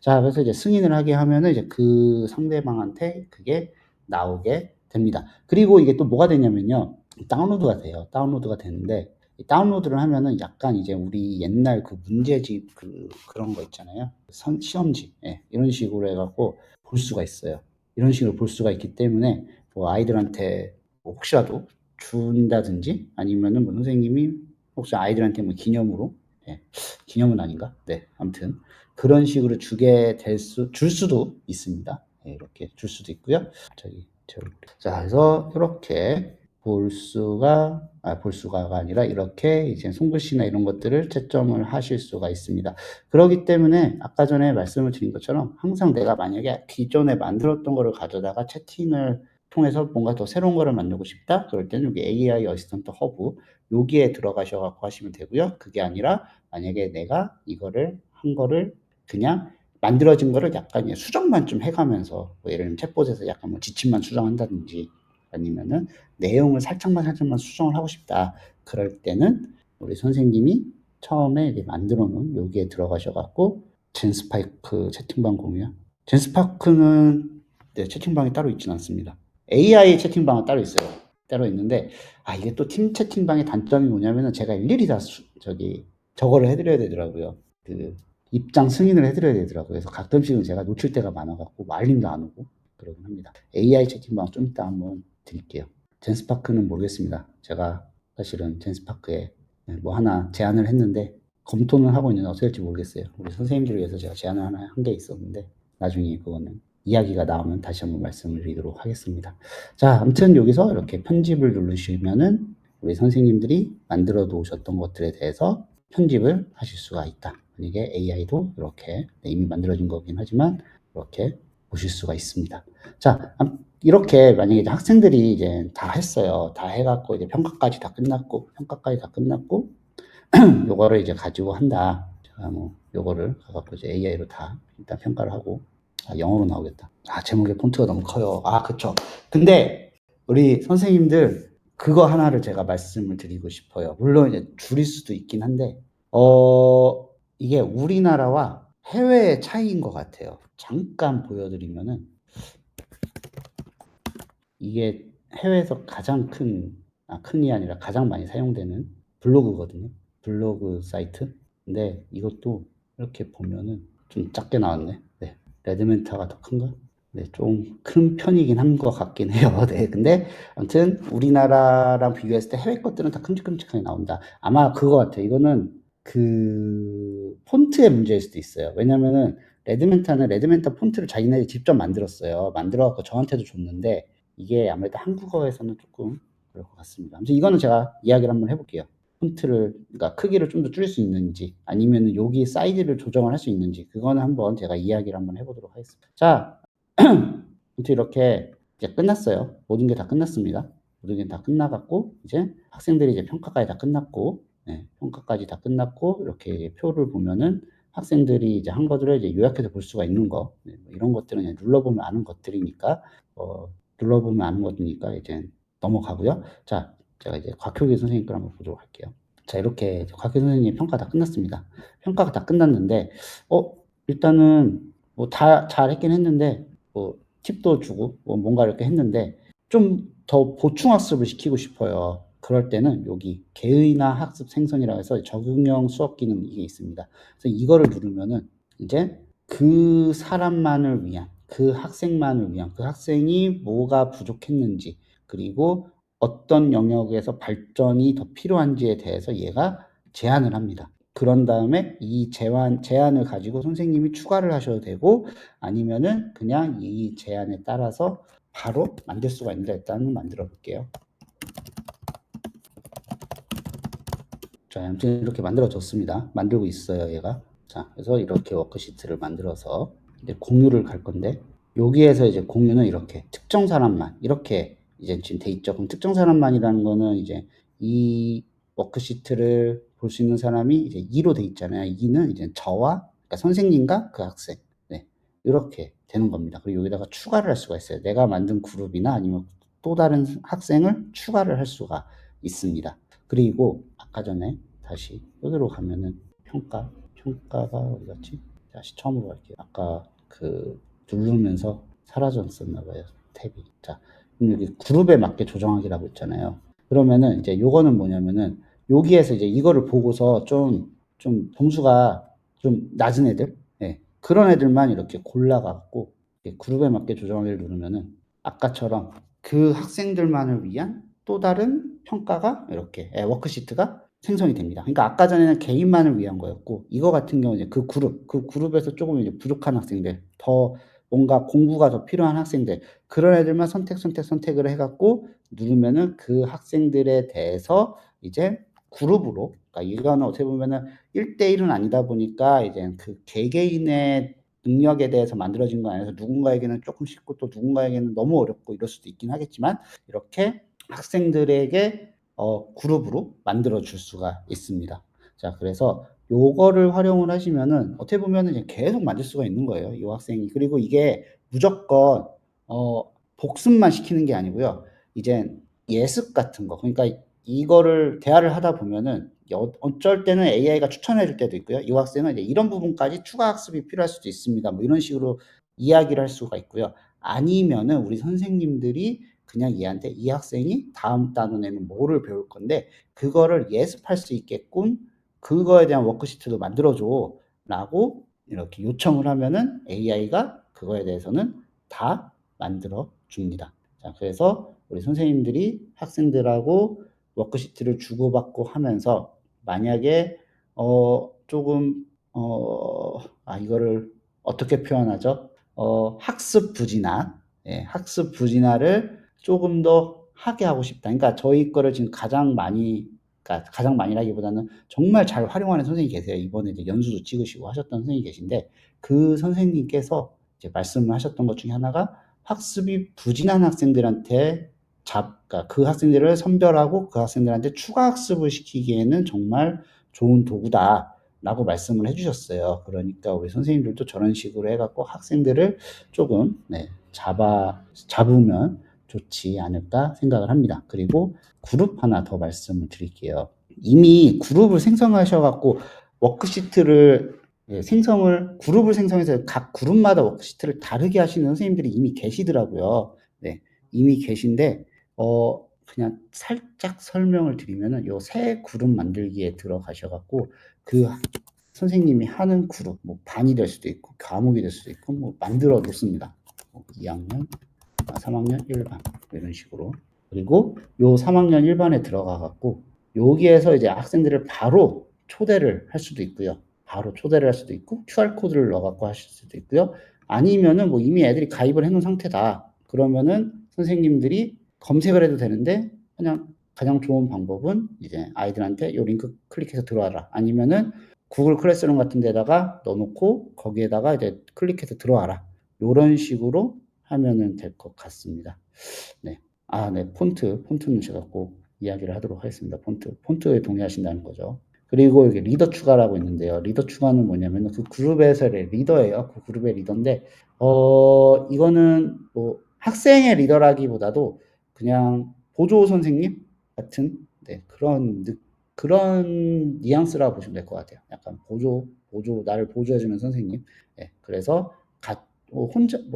자, 그래서 이제 승인을 하게 하면은 이제 그 상대방한테 그게 나오게 됩니다. 그리고 이게 또 뭐가 되냐면요. 다운로드가 돼요. 다운로드가 되는데 다운로드를 하면은 약간 이제 우리 옛날 그 문제집 그런 거 있잖아요. 시험지 이런 식으로 해갖고 볼 수가 있어요. 이런 식으로 볼 수가 있기 때문에 뭐 아이들한테 뭐 혹시라도 준다든지 아니면은 뭐 선생님이 혹시 아이들한테 뭐 기념으로 기념은 아닌가? 네, 아무튼 그런 식으로 줄 수도 있습니다. 이렇게 줄 수도 있고요. 자, 그래서 이렇게 볼 수가가 아니라 이렇게 이제 손글씨나 이런 것들을 채점을 하실 수가 있습니다. 그렇기 때문에 아까 전에 말씀을 드린 것처럼 항상 내가 만약에 기존에 만들었던 거를 가져다가 채팅을 통해서 뭔가 더 새로운 거를 만들고 싶다? 그럴 때는 여기 AI 어시스턴트 허브 여기에 들어가셔갖고 하시면 되고요. 그게 아니라 만약에 내가 이거를 한 거를 그냥 만들어진 거를 약간 수정만 좀 해가면서 뭐 예를 들면 챗봇에서 약간 뭐 지침만 수정한다든지 아니면은 내용을 살짝만 수정을 하고 싶다. 그럴 때는 우리 선생님이 처음에 이제 만들어 놓은 여기에 들어가셔갖고 젠스파이크 채팅방 공유요. 젠스파크는 채팅방이 따로 있지는 않습니다. AI 채팅방은 따로 있어요. 따로 있는데 이게 또 팀 채팅방의 단점이 뭐냐면은 제가 일일이 다 저거를 해드려야 되더라고요. 그 입장 승인을 해드려야 되더라고요. 그래서 가끔씩은 제가 놓칠 때가 많아갖고 알림도 안 오고 그러긴 합니다. AI 채팅방 좀 이따 한번 드릴게요. 젠스파크는 모르겠습니다. 제가 사실은 젠스파크에 뭐 하나 제안을 했는데 검토는 하고 있는데 어떻게 될지 모르겠어요. 우리 선생님들을 위해서 제가 제안을 하나 한 게 있었는데 나중에 그거는 이야기가 나오면 다시 한번 말씀을 드리도록 하겠습니다. 자, 아무튼 여기서 이렇게 편집을 누르시면은 우리 선생님들이 만들어 놓으셨던 것들에 대해서 편집을 하실 수가 있다. 만약에 AI도 이렇게 이미 만들어진 거긴 하지만 이렇게 보실 수가 있습니다. 자, 이렇게 만약에 이제 학생들이 이제 다 했어요. 다 해갖고 이제 평가까지 다 끝났고 요거를 이제 가지고 한다. 제가 뭐 요거를 가갖고 이제 AI로 다 일단 평가를 하고 영어로 나오겠다. 제목의 폰트가 너무 커요. 그쵸. 근데 우리 선생님들 그거 하나를 제가 말씀을 드리고 싶어요. 물론 이제 줄일 수도 있긴 한데 이게 우리나라와 해외의 차이인 것 같아요. 잠깐 보여드리면은 이게 해외에서 가장 큰이 아니라 가장 많이 사용되는 블로그거든요. 블로그 사이트. 근데 이것도 이렇게 보면은 좀 작게 나왔네. 레드멘타가 더 큰가? 좀 큰 편이긴 한 것 같긴 해요. 근데 아무튼 우리나라랑 비교했을 때 해외 것들은 다 큼직큼직하게 나온다. 아마 그거 같아요. 이거는 그 폰트의 문제일 수도 있어요. 왜냐면은 레드멘타 폰트를 자기네들이 직접 만들었어요. 만들어갖고 저한테도 줬는데 이게 아무래도 한국어에서는 조금 그럴 것 같습니다. 아무튼 이거는 제가 이야기를 한번 해볼게요. 그러니까 크기를 좀 더 줄일 수 있는지 아니면 여기 사이즈를 조정을 할 수 있는지 그거는 한번 제가 이야기를 한번 해보도록 하겠습니다. 자, 아무튼 이렇게 이제 끝났어요. 모든 게 다 끝났습니다. 모든 게 다 끝나갖고 이제 학생들이 이제 평가까지 다 끝났고 평가까지 다 끝났고 이렇게 표를 보면은 학생들이 이제 한 것들을 이제 요약해서 볼 수가 있는 거 뭐 이런 것들은 그냥 눌러보면 아는 것들이니까 이제 넘어가고요. 자, 제가 이제 곽효기 선생님 걸 한번 보도록 할게요. 자, 이렇게 곽효기 선생님 평가 다 끝났습니다. 평가가 다 끝났는데 일단은 뭐 다 잘했긴 했는데 뭐 팁도 주고 뭐 뭔가 이렇게 했는데 좀 더 보충학습을 시키고 싶어요. 그럴 때는 여기 개의나 학습 생성이라고 해서 적응형 수업 기능 이게 있습니다. 그래서 이거를 누르면은 이제 그 사람만을 위한 그 학생만을 위한, 그 학생이 뭐가 부족했는지, 그리고 어떤 영역에서 발전이 더 필요한지에 대해서 얘가 제안을 합니다. 그런 다음에 이 제안을 가지고 선생님이 추가를 하셔도 되고, 아니면은 그냥 이 제안에 따라서 바로 만들 수가 있는데, 일단은 만들어 볼게요. 자, 아무튼 이렇게 만들어졌습니다. 만들고 있어요, 얘가. 자, 그래서 이렇게 워크시트를 만들어서 이제 공유를 갈 건데, 여기에서 이제 공유는 이렇게 특정 사람만 이렇게 이제 지금 돼 있죠. 그럼 특정 사람만이라는 거는 이제 이 워크시트를 볼 수 있는 사람이 이제 2로 돼 있잖아요. 2는 이제 저와, 그러니까 선생님과 그 학생. 네, 이렇게 되는 겁니다. 그리고 여기다가 추가를 할 수가 있어요. 내가 만든 그룹이나 아니면 또 다른 학생을 추가를 할 수가 있습니다. 그리고 아까 전에 다시 여기로 가면은 평가가 어디 갔지? 다시 처음으로 갈게요. 아까 그 누르면서 사라졌었나 봐요, 탭이. 자, 그럼 여기 그룹에 맞게 조정하기라고 있잖아요. 그러면은 이제 요거는 뭐냐면은 여기에서 이제 이거를 보고서 좀 점수가 좀 낮은 애들, 예, 그런 애들만 이렇게 골라갖고 그룹에 맞게 조정하기를 누르면은 아까처럼 그 학생들만을 위한 또 다른 평가가 이렇게 워크시트가 생성이 됩니다. 그러니까 아까 전에는 개인만을 위한 거였고, 이거 같은 경우는 이제 그 그룹에서 조금 이제 부족한 학생들, 더 뭔가 공부가 더 필요한 학생들, 그런 애들만 선택을 해갖고 누르면은 그 학생들에 대해서 이제 그룹으로, 그러니까 이거는 어떻게 보면은 1대1은 아니다 보니까 이제 그 개개인의 능력에 대해서 만들어진 거 아니라서 누군가에게는 조금 쉽고 또 누군가에게는 너무 어렵고 이럴 수도 있긴 하겠지만, 이렇게 학생들에게 그룹으로 만들어 줄 수가 있습니다. 자, 그래서 요거를 활용을 하시면은 어떻게 보면은 이제 계속 만들 수가 있는 거예요, 이 학생이. 그리고 이게 무조건 복습만 시키는 게 아니고요. 이제 예습 같은 거, 그러니까 이거를 대화를 하다 보면은 어쩔 때는 AI가 추천해 줄 때도 있고요. 이 학생은 이제 이런 부분까지 추가 학습이 필요할 수도 있습니다. 뭐 이런 식으로 이야기를 할 수가 있고요. 아니면은 우리 선생님들이 그냥 얘한테 이 학생이 다음 단원에는 뭐를 배울 건데 그거를 예습할 수 있게끔 그거에 대한 워크시트도 만들어줘 라고 이렇게 요청을 하면은 AI가 그거에 대해서는 다 만들어 줍니다. 자, 그래서 우리 선생님들이 학생들하고 워크시트를 주고받고 하면서 만약에 조금 이거를 어떻게 표현하죠? 학습 부진화, 예, 학습 부진화를 조금 더 하게 하고 싶다. 그러니까 저희 거를 지금 그러니까 가장 많이라기보다는 정말 잘 활용하는 선생님이 계세요. 이번에 이제 연수도 찍으시고 하셨던 선생님이 계신데, 그 선생님께서 이제 말씀을 하셨던 것 중에 하나가 학습이 부진한 학생들한테 그러니까 그 학생들을 선별하고 그 학생들한테 추가 학습을 시키기에는 정말 좋은 도구다라고 말씀을 해주셨어요. 그러니까 우리 선생님들도 저런 식으로 해갖고 학생들을 조금 잡으면 좋지 않을까 생각을 합니다. 그리고 그룹 하나 더 말씀을 드릴게요. 이미 그룹을 생성하셔갖고 워크시트를 그룹을 생성해서 각 그룹마다 워크시트를 다르게 하시는 선생님들이 이미 계시더라고요. 네, 이미 계신데, 그냥 살짝 설명을 드리면은 요 새 그룹 만들기에 들어가셔갖고 그 선생님이 하는 그룹, 뭐 반이 될 수도 있고 과목이 될 수도 있고 뭐 만들어 놓습니다. 2학년, 3학년 1반 이런 식으로. 그리고 요 3학년 1반에 들어가갖고 여기에서 이제 학생들을 바로 초대를 할 수도 있고요. 바로 초대를 할 수도 있고 QR코드를 넣어갖고 하실 수도 있고요. 아니면은 뭐 이미 애들이 가입을 해놓은 상태다. 그러면은 선생님들이 검색을 해도 되는데 그냥 가장 좋은 방법은 이제 아이들한테 요 링크 클릭해서 들어와라. 아니면은 구글 클래스룸 같은 데다가 넣어놓고 거기에다가 이제 클릭해서 들어와라. 요런 식으로 하면은 될 것 같습니다. 네. 네. 폰트는 제가 꼭 이야기를 하도록 하겠습니다. 폰트에 동의하신다는 거죠. 그리고 여기 리더 추가라고 있는데요. 리더 추가는 뭐냐면 그 그룹에서의 리더예요. 그 그룹의 리더인데, 이거는 뭐 학생의 리더라기보다도 그냥 보조 선생님 같은, 네, 그런 뉘앙스라고 보시면 될 것 같아요. 약간 나를 보조해주는 선생님. 네, 그래서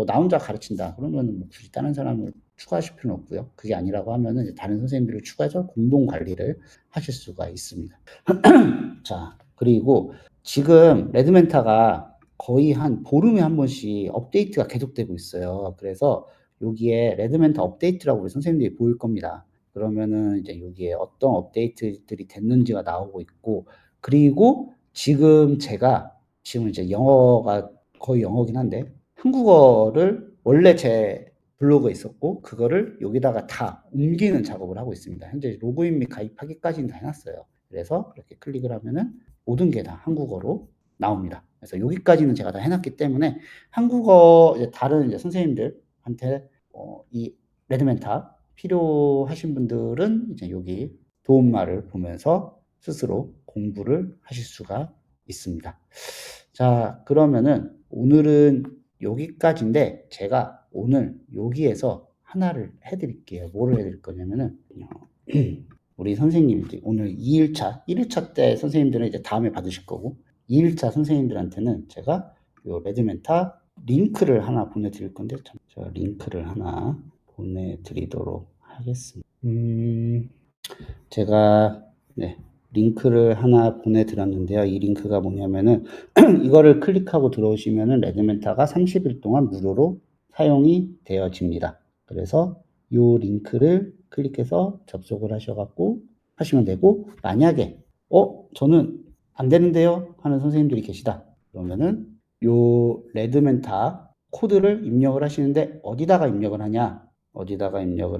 나 혼자 가르친다. 그러면 뭐 굳이 다른 사람을 추가하실 필요는 없고요. 그게 아니라고 하면은 이제 다른 선생님들을 추가해서 공동 관리를 하실 수가 있습니다. 자, 그리고 지금 레드멘타가 거의 한 보름에 한 번씩 업데이트가 계속되고 있어요. 그래서 여기에 레드멘터 업데이트라고 우리 선생님들이 보일 겁니다. 그러면은 이제 여기에 어떤 업데이트들이 됐는지가 나오고 있고, 그리고 지금 제가 지금 이제 영어가 거의 영어긴 한데 한국어를 원래 제 블로그에 있었고 그거를 여기다가 다 옮기는 작업을 하고 있습니다. 현재 로그인 및 가입하기까지는 다 해놨어요. 그래서 이렇게 클릭을 하면은 모든 게 다 한국어로 나옵니다. 그래서 여기까지는 제가 다 해놨기 때문에 한국어 이제 다른 이제 선생님들한테 이 레드멘타 필요하신 분들은 이제 여기 도움말을 보면서 스스로 공부를 하실 수가 있습니다. 자, 그러면은 오늘은 여기까지인데 제가 오늘 여기에서 하나를 해드릴게요. 뭐를 해드릴 거냐면은 우리 선생님들 오늘 2일차, 1일차 때 선생님들은 이제 다음에 받으실 거고 2일차 선생님들한테는 제가 요 레드멘타 링크를 하나 보내드릴 건데 제가 링크를 하나 보내드리도록 하겠습니다. 제가 네, 링크를 하나 보내드렸는데요. 이 링크가 뭐냐면은 이거를 클릭하고 들어오시면은 레드멘타가 30일 동안 무료로 사용이 되어집니다. 그래서 이 링크를 클릭해서 접속을 하셔갖고 하시면 되고, 만약에 저는 안 되는데요 하는 선생님들이 계시다 그러면은 요 레드멘타 코드를 입력을 하시는데 어디다가 입력을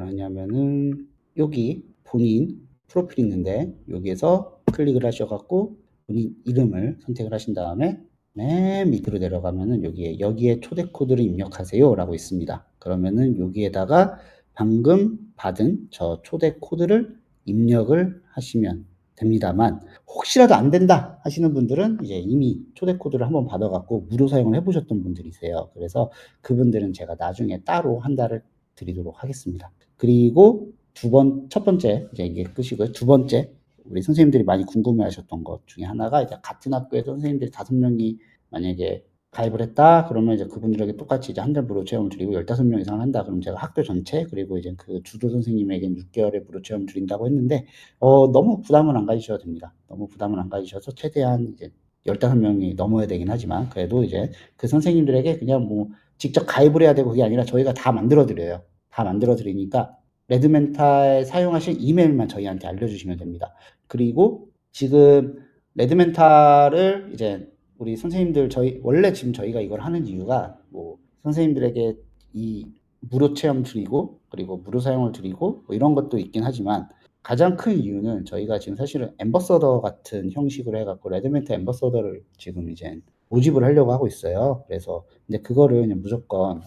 하냐면은 여기 본인 프로필이 있는데 여기에서 클릭을 하셔갖고 본인 이름을 선택을 하신 다음에 맨 밑으로 내려가면은 여기에 초대 코드를 입력하세요 라고 있습니다. 그러면은 여기에다가 방금 받은 저 초대 코드를 입력을 하시면 됩니다만, 혹시라도 안 된다 하시는 분들은 이제 이미 초대 코드를 한번 받아갖고 무료 사용을 해보셨던 분들이세요. 그래서 그분들은 제가 나중에 따로 한 달을 드리도록 하겠습니다. 그리고 첫 번째, 이제 이게 끝이고요. 두 번째, 우리 선생님들이 많이 궁금해 하셨던 것 중에 하나가 이제 같은 학교에 선생님들이 5명이 만약에 가입을 했다 그러면 이제 그분들에게 똑같이 이제 한 달 무료 체험을 드리고 15명 이상을 한다 그러면 제가 학교 전체 그리고 이제 그 주도 선생님에게는 6개월의 무료 체험을 드린다고 했는데 너무 부담을 안 가지셔도 됩니다. 너무 부담을 안 가지셔서 최대한 이제 15명이 넘어야 되긴 하지만 그래도 이제 그 선생님들에게 그냥 뭐 직접 가입을 해야 되고 그게 아니라 저희가 다 만들어 드려요. 다 만들어 드리니까 레드멘타에 사용하실 이메일만 저희한테 알려주시면 됩니다. 그리고 지금 레드멘타를 이제 우리 선생님들 원래 지금 저희가 이걸 하는 이유가 뭐 선생님들에게 이 무료 체험 드리고 그리고 무료 사용을 드리고 뭐 이런 것도 있긴 하지만 가장 큰 이유는 저희가 지금 사실은 앰버서더 같은 형식으로 해갖고 레드멘타 앰버서더를 지금 이제 모집을 하려고 하고 있어요. 그래서 근데 그거를 그냥 무조건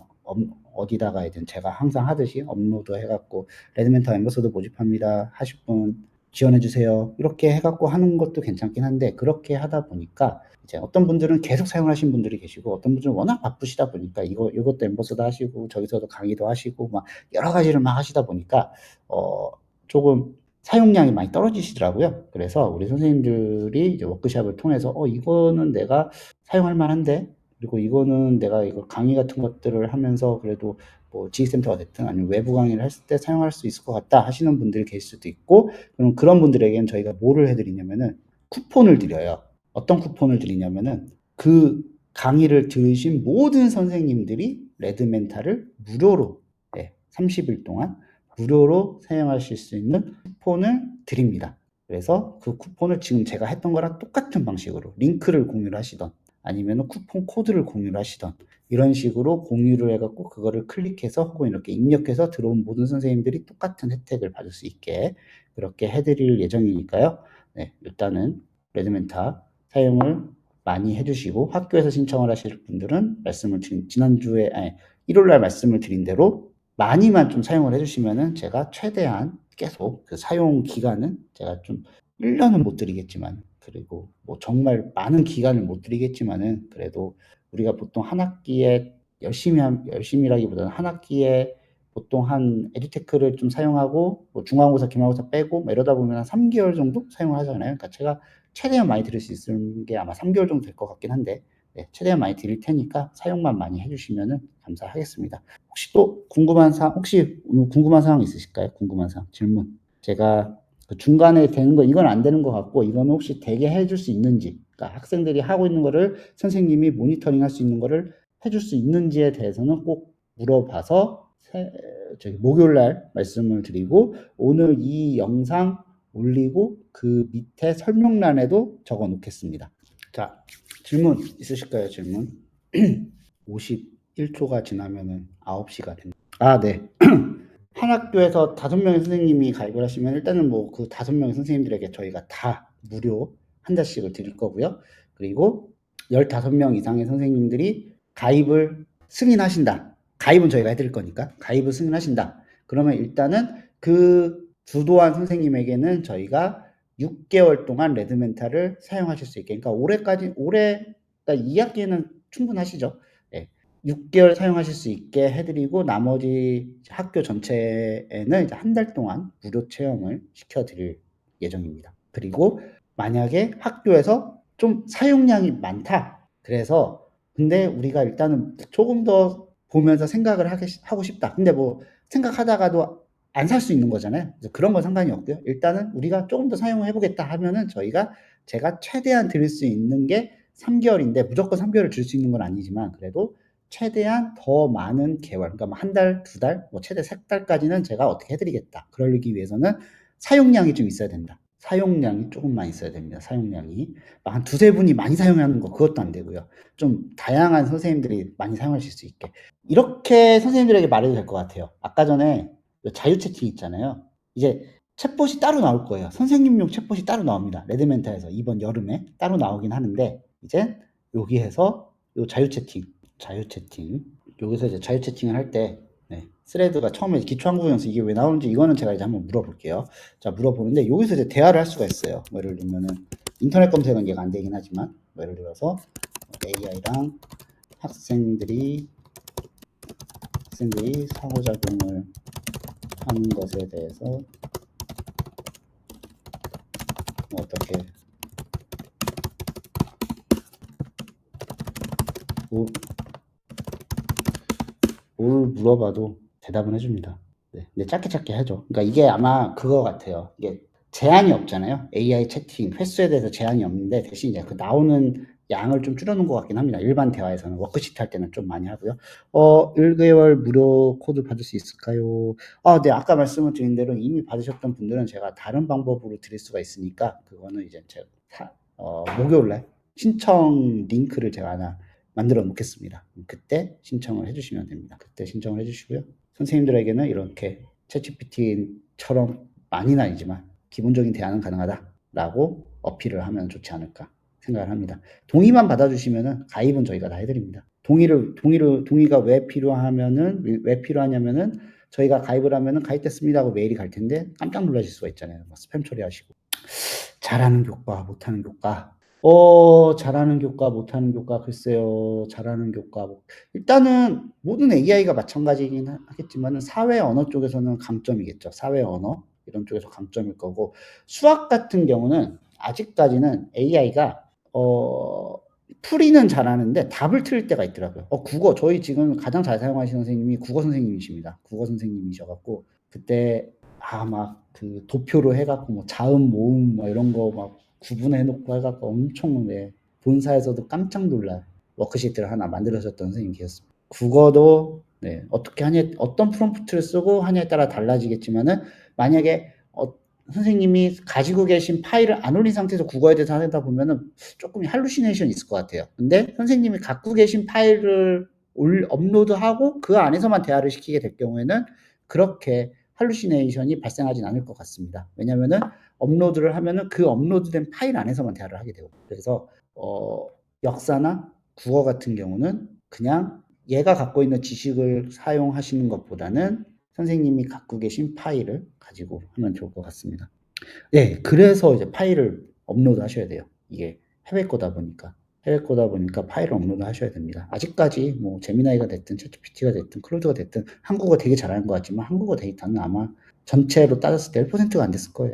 어디다가든 제가 항상 하듯이 업로드 해갖고 레드멘타 앰버서더 모집합니다 하실 분 지원해주세요 이렇게 해갖고 하는 것도 괜찮긴 한데 그렇게 하다 보니까 이제 어떤 분들은 계속 사용하신 분들이 계시고 어떤 분들은 워낙 바쁘시다 보니까 이것도 앰버서더 하시고 저기서도 강의도 하시고 막 여러 가지를 막 하시다 보니까 조금 사용량이 많이 떨어지시더라고요. 그래서 우리 선생님들이 이제 워크숍을 통해서 이거는 내가 사용할 만한데 그리고 이거는 내가 이거 강의 같은 것들을 하면서 그래도 뭐 지식센터가 됐든 아니면 외부 강의를 했을 때 사용할 수 있을 것 같다 하시는 분들이 계실 수도 있고, 그럼 그런 분들에게는 저희가 뭐를 해드리냐면은 쿠폰을 드려요. 어떤 쿠폰을 드리냐면은 그 강의를 들으신 모든 선생님들이 레드멘타를 무료로 30일 동안 무료로 사용하실 수 있는 쿠폰을 드립니다. 그래서 그 쿠폰을 지금 제가 했던 거랑 똑같은 방식으로 링크를 공유를 하시던 아니면 쿠폰 코드를 공유를 하시던 이런 식으로 공유를 해갖고 그거를 클릭해서 혹은 이렇게 입력해서 들어온 모든 선생님들이 똑같은 혜택을 받을 수 있게 그렇게 해드릴 예정이니까요. 네, 일단은 레드멘타 사용을 많이 해주시고 학교에서 신청을 하실 분들은 지난주에 1월날 말씀을 드린 대로 많이만 좀 사용을 해주시면은 제가 최대한 계속 그 사용 기간은 제가 좀 1년은 못 드리겠지만 그리고 뭐 정말 많은 기간을 못 드리겠지만은 그래도 우리가 보통 한 학기에 열심히라기보다는 한 학기에 보통 한 에듀테크를 좀 사용하고 뭐 중간고사, 기말고사 빼고 뭐 이러다 보면 한 3개월 정도 사용을 하잖아요. 그러니까 제가 최대한 많이 드릴 수 있는 게 아마 3개월 정도 될 것 같긴 한데 최대한 많이 드릴 테니까 사용만 많이 해주시면은 감사하겠습니다. 혹시 궁금한 사항 있으실까요? 궁금한 사항, 질문. 제가 그 중간에 되는 거 이건 안 되는 것 같고 이건 혹시 되게 해줄 수 있는지, 그러니까 학생들이 하고 있는 거를 선생님이 모니터링 할 수 있는 거를 해줄 수 있는지에 대해서는 꼭 물어봐서 목요일 날 말씀을 드리고, 오늘 이 영상 올리고 그 밑에 설명란에도 적어 놓겠습니다. 자, 질문 있으실까요? 질문. 51초가 지나면은 9시가 됩니다. 네. 한 학교에서 5명의 선생님이 가입을 하시면 일단은 뭐 그 5명의 선생님들에게 저희가 다 무료 한 달씩을 드릴 거고요. 그리고 15명 이상의 선생님들이 가입을 승인하신다. 가입은 저희가 해드릴 거니까 가입을 승인하신다. 그러면 일단은 그 주도한 선생님에게는 저희가 6개월 동안 레드멘탈을 사용하실 수 있게, 그러니까 그러니까 2학기에는 충분하시죠. 6개월 사용하실 수 있게 해드리고 나머지 학교 전체에는 이제 한 달 동안 무료 체험을 시켜드릴 예정입니다. 그리고 만약에 학교에서 좀 사용량이 많다. 그래서 근데 우리가 일단은 조금 더 보면서 생각을 하고 싶다. 근데 뭐 생각하다가도 안 살 수 있는 거잖아요. 그래서 그런 건 상관이 없고요. 일단은 우리가 조금 더 사용을 해보겠다 하면은 제가 최대한 드릴 수 있는 게 3개월인데 무조건 3개월을 줄 수 있는 건 아니지만 그래도 최대한 더 많은 개월, 그러니까 한 달, 2달, 뭐 최대 3달까지는 제가 어떻게 해드리겠다. 그러기 위해서는 사용량이 좀 있어야 된다. 사용량이 조금만 있어야 됩니다. 사용량이. 한 두세 분이 많이 사용하는 거 그것도 안 되고요. 좀 다양한 선생님들이 많이 사용하실 수 있게. 이렇게 선생님들에게 말해도 될 것 같아요. 아까 전에 자유 채팅 있잖아요. 이제 챗봇이 따로 나올 거예요. 선생님용 챗봇이 따로 나옵니다. 레드멘탈에서 이번 여름에 따로 나오긴 하는데 이제 여기에서 요 자유 채팅 여기서 이제 자유 채팅을 할 때 스레드가 처음에 기초한국어연수 이게 왜 나오는지 이거는 제가 이제 한번 물어볼게요. 자, 물어보는데 여기서 이제 대화를 할 수가 있어요. 뭐 예를 들면은 인터넷 검색 연계가 안 되긴 하지만 뭐 예를 들어서 AI랑 학생들이 상호작용을 하는 것에 대해서 뭐 어떻게 뭘 물어봐도 대답은 해줍니다. 근데 짧게 하죠. 그러니까 이게 아마 그거 같아요. 이게 제한이 없잖아요. AI 채팅 횟수에 대해서 제한이 없는데 대신 이제 그 나오는 양을 좀 줄여놓은 것 같긴 합니다. 일반 대화에서는 워크시트 할 때는 좀 많이 하고요. 1개월 무료 코드 받을 수 있을까요? 네, 아까 말씀을 드린 대로 이미 받으셨던 분들은 제가 다른 방법으로 드릴 수가 있으니까 그거는 이제 제가 목요일날 신청 링크를 제가 하나 만들어 놓겠습니다. 그때 신청을 해주시면 됩니다. 그때 신청을 해주시고요. 선생님들에게는 이렇게 챗GPT처럼 많이는 아니지만 기본적인 대안은 가능하다라고 어필을 하면 좋지 않을까 생각을 합니다. 동의만 받아주시면은 가입은 저희가 다 해드립니다. 동의가 왜 필요하냐면은 저희가 가입을 하면은 가입됐습니다 하고 메일이 갈 텐데 깜짝 놀라실 수가 있잖아요. 스팸 처리하시고. 잘하는 교과, 못하는 교과. 잘하는 교과, 못하는 교과, 글쎄요, 잘하는 교과. 일단은 모든 AI가 마찬가지긴 하겠지만 사회 언어 쪽에서는 강점이겠죠. 사회 언어 이런 쪽에서 강점일 거고, 수학 같은 경우는 아직까지는 AI가 풀이는 잘하는 답을 틀릴 때가 있더라고요. 국어, 저희 지금 가장 잘 사용하시는 선생님이 국어 선생님이십니다. 국어 선생님이셔갖고 그때 막 그 도표로 해갖고 뭐 자음, 모음 뭐 이런 거 막 구분해놓고 해갖고 엄청 본사에서도 깜짝 놀랄 워크시트를 하나 만들어줬던 선생님이 계셨습니다. 국어도 어떻게 하냐, 어떤 프롬프트를 쓰고 하냐에 따라 달라지겠지만은 만약에 선생님이 가지고 계신 파일을 안 올린 상태에서 국어에 대해서 하다 보면은 조금 할루시네이션이 있을 것 같아요. 근데 선생님이 갖고 계신 파일을 업로드하고 그 안에서만 대화를 시키게 될 경우에는 그렇게 할루시네이션이 발생하진 않을 것 같습니다. 왜냐면은 업로드를 하면은 그 업로드된 파일 안에서만 대화를 하게 되고, 그래서 역사나 국어 같은 경우는 그냥 얘가 갖고 있는 지식을 사용하시는 것보다는 선생님이 갖고 계신 파일을 가지고 하면 좋을 것 같습니다. 그래서 이제 파일을 업로드 하셔야 돼요. 이게 해외 거다 보니까 파일을 업로드 하셔야 됩니다. 아직까지 뭐 제미나이가 됐든 챗GPT가 됐든 클로드가 됐든 한국어 되게 잘하는 것 같지만 한국어 데이터는 아마 전체로 따졌을 때 1%가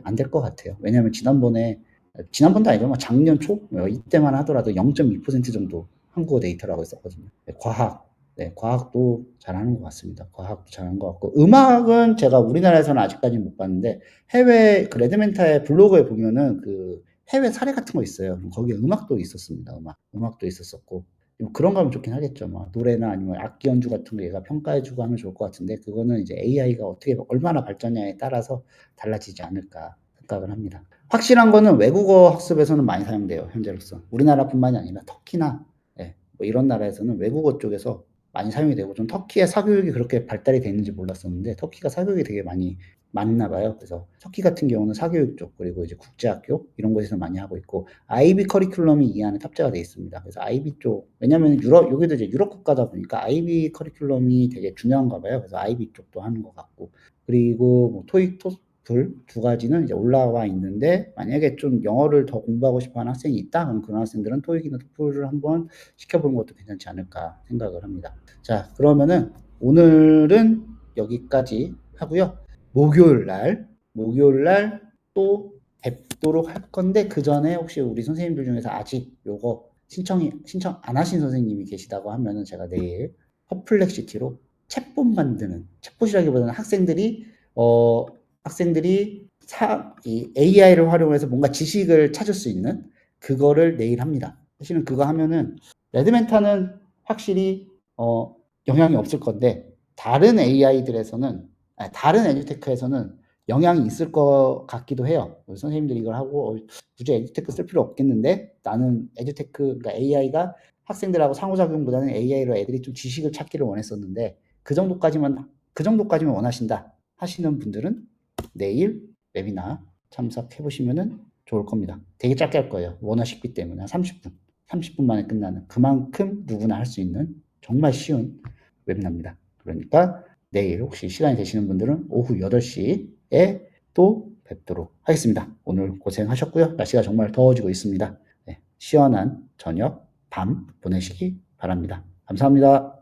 안 될 것 같아요. 왜냐하면 지난번도 아니죠. 작년 초 이때만 하더라도 0.2% 정도 한국어 데이터라고 했었거든요. 과학, 네, 과학도 잘하는 것 같습니다. 과학도 잘하는 것 같고 음악은 제가 우리나라에서는 아직까지 못 봤는데 해외 그 레드멘탈 블로그에 보면은 그 해외 사례 같은 거 있어요. 거기에 음악도 있었습니다. 음악도 있었었고 뭐 그런 거면 좋긴 하겠죠. 뭐 노래나 아니면 악기 연주 같은 거 얘가 평가해주고 하면 좋을 것 같은데 그거는 이제 AI가 어떻게 얼마나 발전냐에 따라서 달라지지 않을까 생각을 합니다. 확실한 거는 외국어 학습에서는 많이 사용돼요. 현재로서 우리나라뿐만이 아니라 터키나 예, 뭐 이런 나라에서는 외국어 쪽에서 많이 사용이 되고 좀 터키의 사교육이 그렇게 발달이 돼 있는지 몰랐었는데 터키가 사교육이 되게 많이 맞나 봐요. 그래서 터키 같은 경우는 사교육 쪽 그리고 이제 국제학교 이런 곳에서 많이 하고 있고 IB 커리큘럼이 이 안에 탑재가 돼 있습니다. 그래서 IB 쪽 왜냐하면 유럽 여기도 이제 유럽 국가다 보니까 IB 커리큘럼이 되게 중요한가 봐요. 그래서 IB 쪽도 하는 것 같고 그리고 뭐 토익, 토플 두 가지는 이제 올라와 있는데 만약에 좀 영어를 더 공부하고 싶어하는 학생이 있다 그럼 그런 학생들은 토익이나 토플을 한번 시켜보는 것도 괜찮지 않을까 생각을 합니다. 자, 그러면은 오늘은 여기까지 하고요. 목요일 날 또 뵙도록 할 건데 그 전에 혹시 우리 선생님들 중에서 아직 요거 신청 안 하신 선생님이 계시다고 하면은 제가 내일 퍼플렉시티로 챗봇 만드는 챗봇이라기보다는 학생들이 이 AI를 활용해서 뭔가 지식을 찾을 수 있는 그거를 내일 합니다. 사실은 그거 하면은 레드멘타는 확실히 영향이 없을 건데 다른 AI들에서는 다른 에듀테크에서는 영향이 있을 것 같기도 해요. 선생님들이 이걸 하고 굳이 에듀테크 쓸 필요 없겠는데 나는 에듀테크 그러니까 AI가 학생들하고 상호작용보다는 AI로 애들이 좀 지식을 찾기를 원했었는데 그 정도까지만 원하신다 하시는 분들은 내일 웨비나 참석해 보시면은 좋을 겁니다. 되게 짧게 할 거예요. 원어식기 때문에 30분 만에 끝나는 그만큼 누구나 할 수 있는 정말 쉬운 웨비나입니다. 그러니까 내일 혹시 시간이 되시는 분들은 오후 8시에 또 뵙도록 하겠습니다. 오늘 고생하셨고요. 날씨가 정말 더워지고 있습니다. 네, 시원한 저녁, 밤 보내시기 바랍니다. 감사합니다.